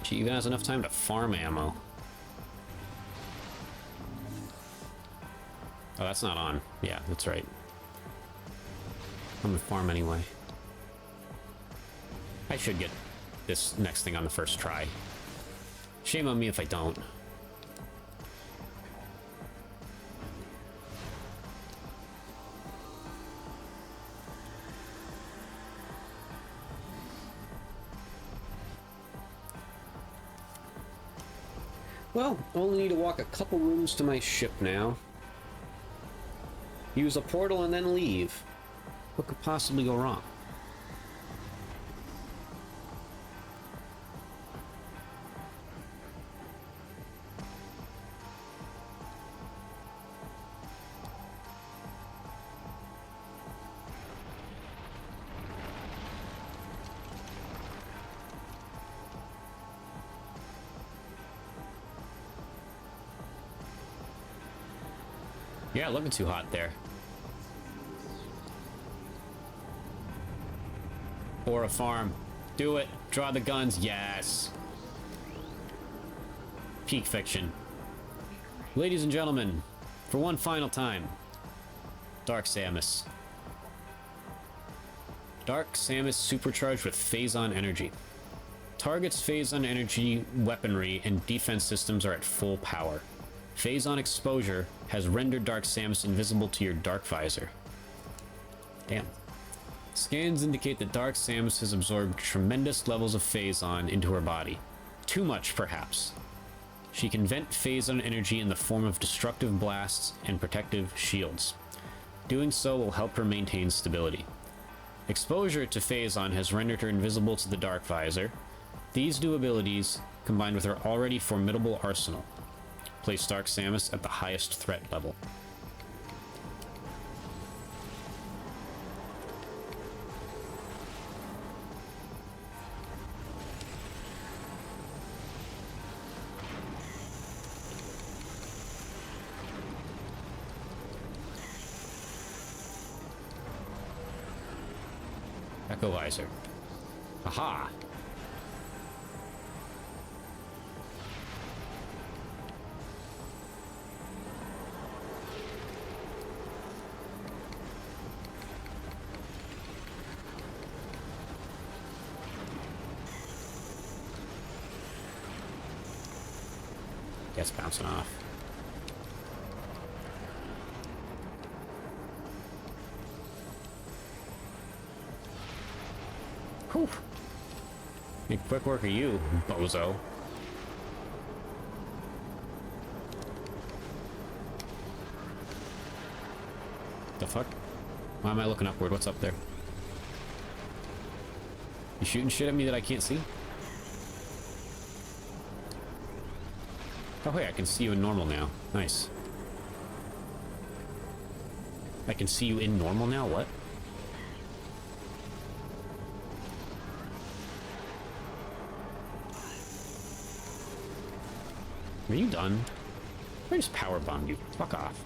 She even has enough time to farm ammo. Oh, that's not on. Yeah, that's right. I'm gonna farm anyway. I should get this next thing on the first try. Shame on me if I don't. Well, only need to walk a couple rooms to my ship now. Use a portal and then leave. What could possibly go wrong? Yeah, looking too hot there. Or a farm. Do it. Draw the guns. Yes. Peak fiction. Ladies and gentlemen, for one final time, Dark Samus. Dark Samus supercharged with Phazon energy. Target's Phazon energy weaponry and defense systems are at full power. Phazon exposure has rendered Dark Samus invisible to your dark visor. Damn. Scans indicate that Dark Samus has absorbed tremendous levels of Phazon into her body. Too much, perhaps. She can vent Phazon energy in the form of destructive blasts and protective shields. Doing so will help her maintain stability. Exposure to Phazon has rendered her invisible to the dark visor. These new abilities, combined with her already formidable arsenal, place Dark Samus at the highest threat level. Echo visor. Aha! Gets bouncing off. Whew. Make quick work of you, bozo. The fuck? Why am I looking upward? What's up there? You shooting shit at me that I can't see? Oh, hey, I can see you in normal now. Nice. I can see you in normal now? What? Are you done? I just powerbombed you. Fuck off.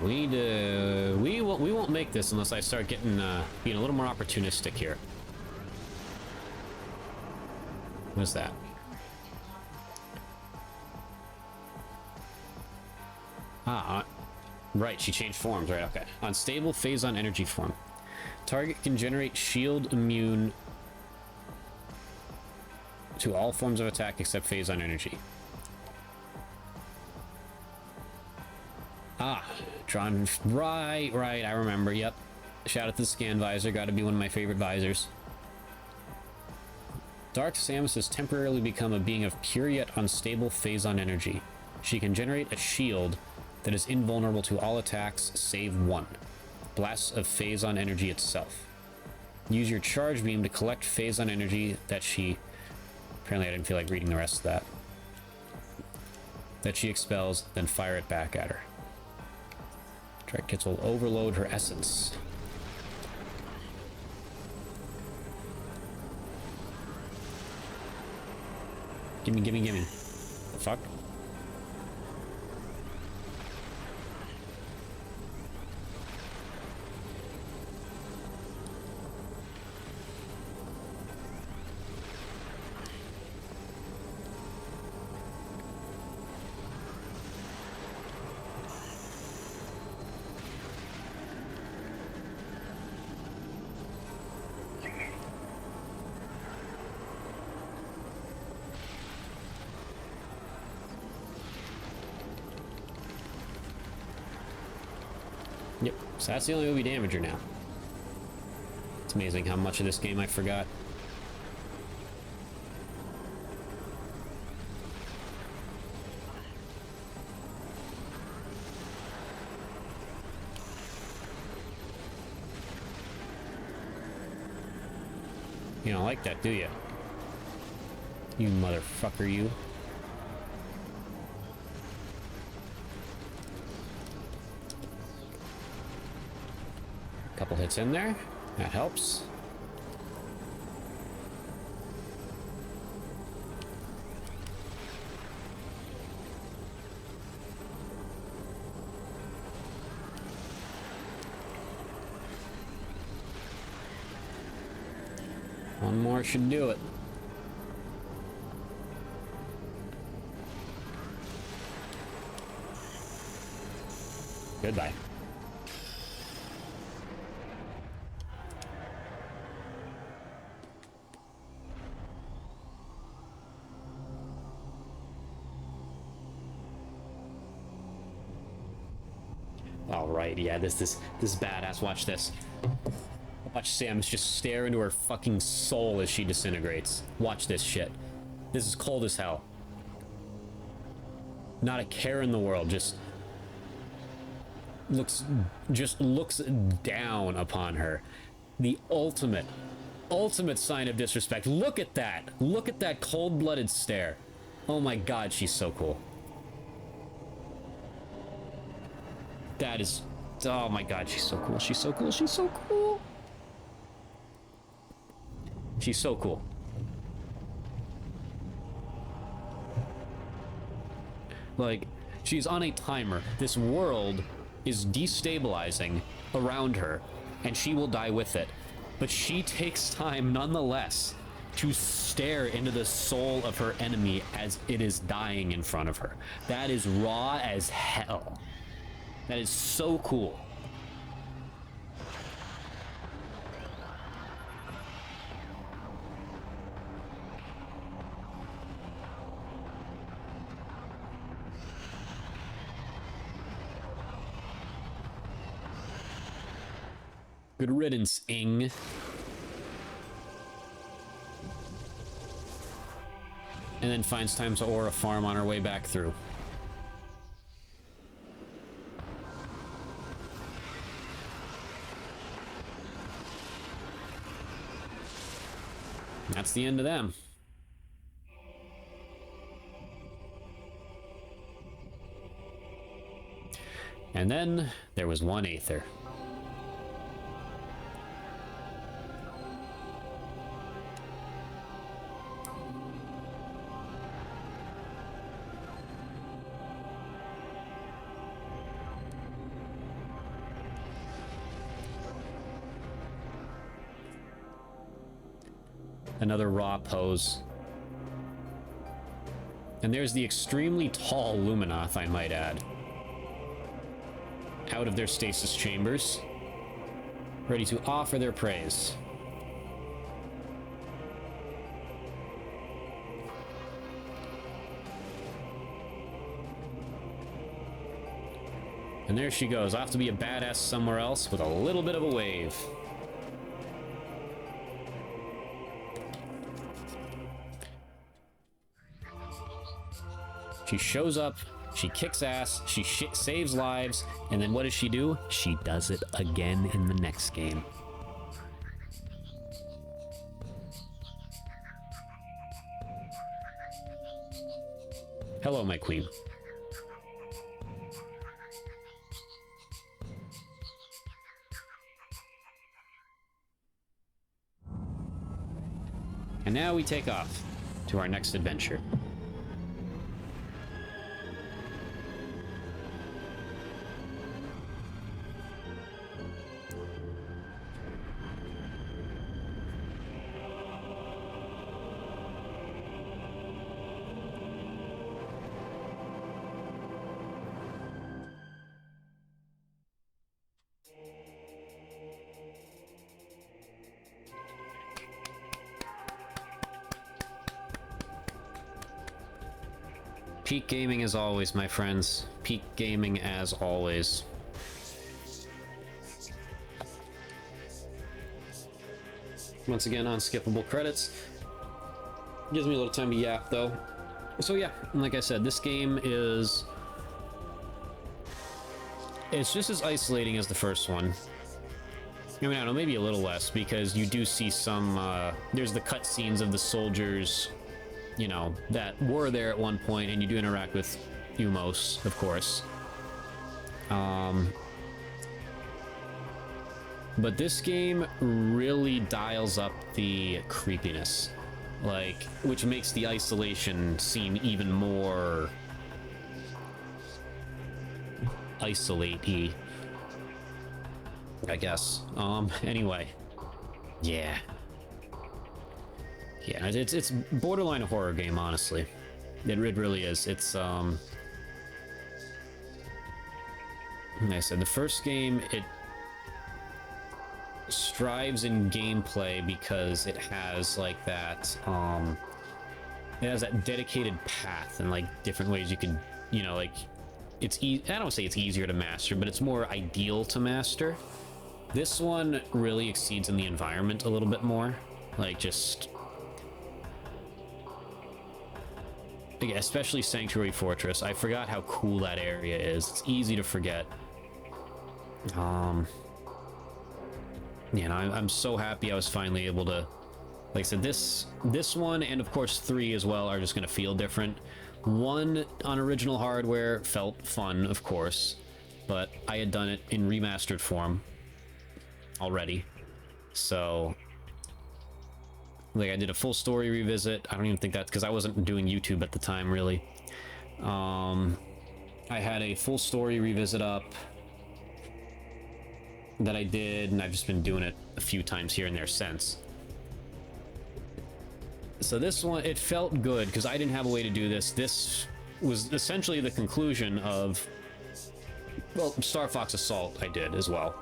We need to... We won't make this unless I start getting, being a little more opportunistic here. What's that? Right, she changed forms, right, okay. Unstable phase-on energy form. Target can generate shield immune to all forms of attack except phase-on energy. Drawn... Right, I remember, yep. Shout out to the scan visor, gotta be one of my favorite visors. Dark Samus has temporarily become a being of pure yet unstable phase-on energy. She can generate a shield that is invulnerable to all attacks save one. Blasts of phase-on energy itself. Use your charge beam to collect phase-on energy that she... Apparently I didn't feel like reading the rest of that. That she expels, then fire it back at her. Track kits will overload her essence. Gimme. The fuck? Yep, so that's the only way we damage her now. It's amazing how much of this game I forgot. You don't like that, do you? You motherfucker, you. Couple hits in there. That helps. One more should do it. Goodbye. Alright, yeah, this is badass. Watch this. Watch Samus just stare into her fucking soul as she disintegrates. Watch this shit. This is cold as hell. Not a care in the world, just looks down upon her. The ultimate sign of disrespect. Look at that. Look at that cold-blooded stare. Oh my god, she's so cool. That is... Oh my god, she's so cool. She's so cool. She's so cool. She's so cool. Like, she's on a timer. This world is destabilizing around her, and she will die with it. But she takes time, nonetheless, to stare into the soul of her enemy as it is dying in front of her. That is raw as hell. That is so cool. Good riddance, Ing. And then finds time to ore a farm on her way back through. That's the end of them. And then there was one Aether. Another raw pose. And there's the extremely tall Luminoth, I might add. Out of their stasis chambers, ready to offer their praise. And there she goes, off to be a badass somewhere else with a little bit of a wave. She shows up, she kicks ass, she saves lives, and then what does she do? She does it again in the next game. Hello, my queen. And now we take off to our next adventure. Peak gaming as always, my friends. Peak gaming as always. Once again, unskippable credits. Gives me a little time to yap, though. So yeah, like I said, this game is... it's just as isolating as the first one. I mean, I don't know, maybe a little less, because you do see some, there's the cutscenes of the soldiers, you know, that were there at one point, and you do interact with Umos, of course. But this game really dials up the creepiness, like, which makes the isolation seem even more isolate-y, I guess. Anyway, yeah. Yeah, it's borderline a horror game, honestly. It really is. It's, like I said, the first game, it strives in gameplay because it has, like, that, it has that dedicated path and, like, different ways you can, you know, like, it's I don't say it's easier to master, but it's more ideal to master. This one really exceeds in the environment a little bit more. Like, just... yeah, especially Sanctuary Fortress. I forgot how cool that area is. It's easy to forget. You know, I'm so happy I was finally able to... like I said, this one, and of course 3 as well, are just going to feel different. 1 on original hardware felt fun, of course, but I had done it in remastered form already. So... Like, I did a full story revisit. I don't even think that's because I wasn't doing YouTube at the time, really. I had a full story revisit up that I did, and I've just been doing it a few times here and there since. So this one, it felt good because I didn't have a way to do this. This was essentially the conclusion of, well, Star Fox Assault I did as well.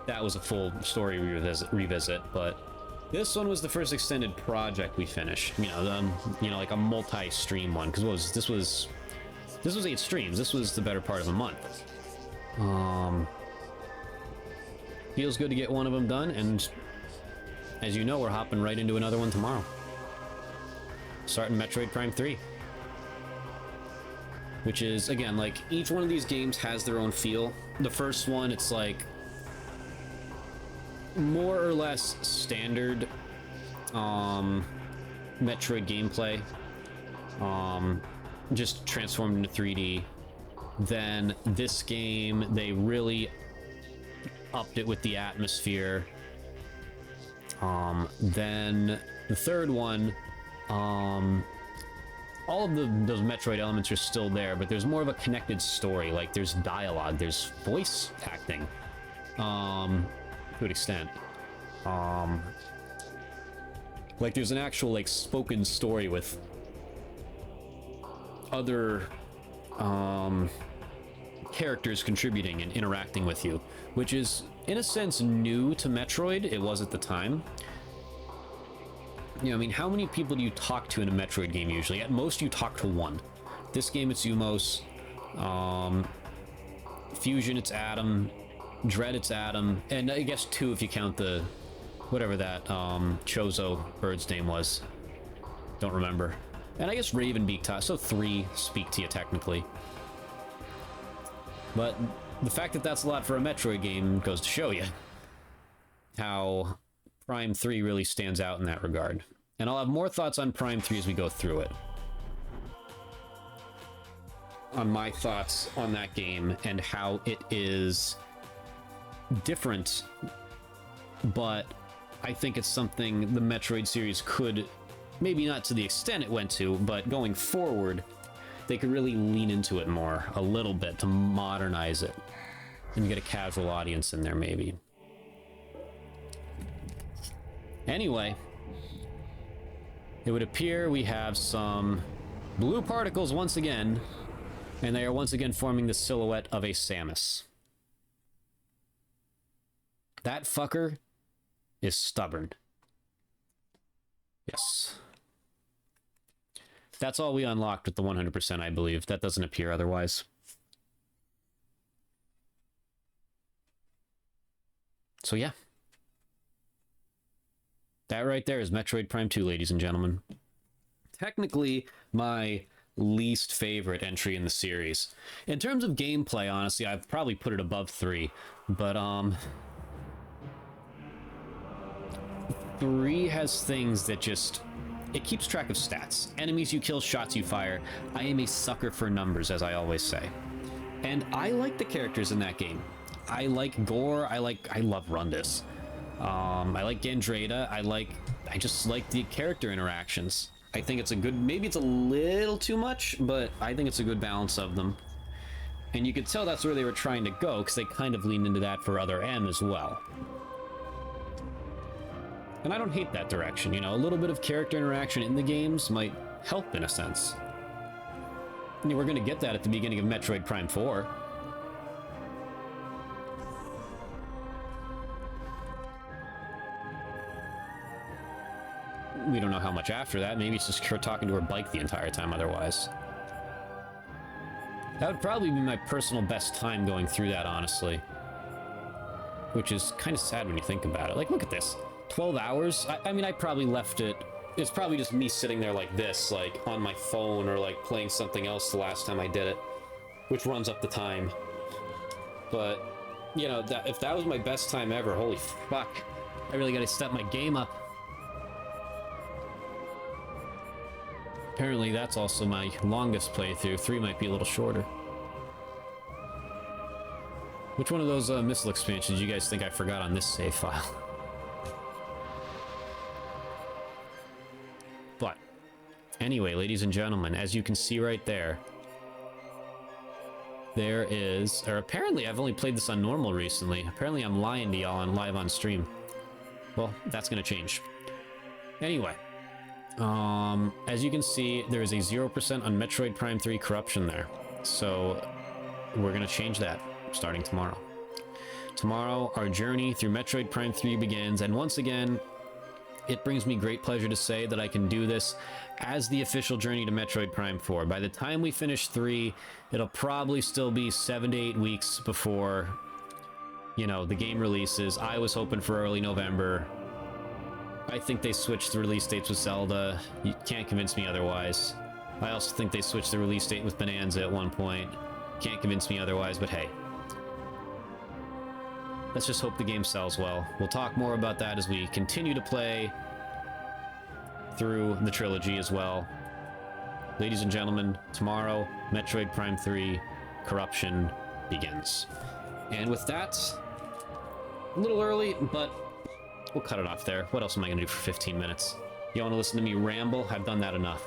That was a full story revisit, but this one was the first extended project we finished. You know, like a multi-stream one. Because this was 8 streams. This was the better part of a month. Feels good to get one of them done, and as you know, we're hopping right into another one tomorrow. Starting Metroid Prime 3. Which is, again, like, each one of these games has their own feel. The first one, it's like more or less standard Metroid gameplay, just transformed into 3D. Then this game, they really upped it with the atmosphere. Then the third one, all of those Metroid elements are still there, but there's more of a connected story. Like, there's dialogue, there's voice acting, to an extent. Like, there's an actual, like, spoken story with other characters contributing and interacting with you, which is, in a sense, new to Metroid. It was at the time. You know, I mean, how many people do you talk to in a Metroid game usually? At most, you talk to one. This game, it's Umos. Fusion, it's Adam. Dread, it's Adam. And I guess 2 if you count the... whatever that Chozo bird's name was. Don't remember. And I guess Ravenbeak, so 3 speak to you, technically. But the fact that that's a lot for a Metroid game goes to show you how Prime 3 really stands out in that regard. And I'll have more thoughts on Prime 3 as we go through it. On my thoughts on that game and how it is different, but I think it's something the Metroid series could, maybe not to the extent it went to, but going forward, they could really lean into it more, a little bit, to modernize it. And get a casual audience in there, maybe. Anyway, it would appear we have some blue particles once again, and they are once again forming the silhouette of a Samus. That fucker is stubborn. Yes. That's all we unlocked with the 100%, I believe. That doesn't appear otherwise. So yeah. That right there is Metroid Prime 2, ladies and gentlemen. Technically, my least favorite entry in the series. In terms of gameplay, honestly, I've probably put it above 3. But, 3 has things that just... it keeps track of stats. Enemies you kill, shots you fire. I am a sucker for numbers, as I always say. And I like the characters in that game. I like Gore. I love Rundus. I like Gandreda. I just like the character interactions. I think it's a good, maybe it's a little too much, but I think it's a good balance of them. And you could tell that's where they were trying to go, because they kind of leaned into that for Other M as well. And I don't hate that direction, you know, a little bit of character interaction in the games might help in a sense. I mean, we're going to get that at the beginning of Metroid Prime 4. We don't know how much after that. Maybe it's just her talking to her bike the entire time otherwise. That would probably be my personal best time going through that, honestly. Which is kind of sad when you think about it. Like, look at this. 12 hours? I mean, I probably left it... it's probably just me sitting there like this, like, on my phone, or, like, playing something else the last time I did it. Which runs up the time. But, you know, if that was my best time ever, holy fuck. I really gotta step my game up. Apparently that's also my longest playthrough. 3 might be a little shorter. Which one of those missile expansions you guys think I forgot on this save file? But anyway, ladies and gentlemen, as you can see right there, there is, or apparently I've only played this on normal recently. Apparently I'm lying to y'all on live on stream. Well, that's gonna change. Anyway, as you can see, there is a 0% on Metroid Prime 3 corruption there. So we're gonna change that starting tomorrow. Tomorrow, our journey through Metroid Prime 3 begins, and once again, it brings me great pleasure to say that I can do this as the official journey to Metroid Prime 4. By the time we finish 3, it'll probably still be 7 to 8 weeks before, you know, the game releases. I was hoping for early November. I think they switched the release dates with Zelda. You can't convince me otherwise. I also think they switched the release date with Bonanza at one point. Can't convince me otherwise, but hey. Let's just hope the game sells well. We'll talk more about that as we continue to play through the trilogy as well. Ladies and gentlemen, tomorrow, Metroid Prime 3 Corruption begins. And with that, a little early, but we'll cut it off there. What else am I going to do for 15 minutes? You want to listen to me ramble? I've done that enough.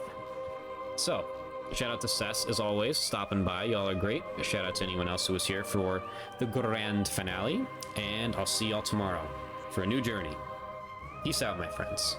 So, shout out to Cess, as always, stopping by. Y'all are great. A shout out to anyone else who was here for the grand finale. And I'll see y'all tomorrow for a new journey. Peace out, my friends.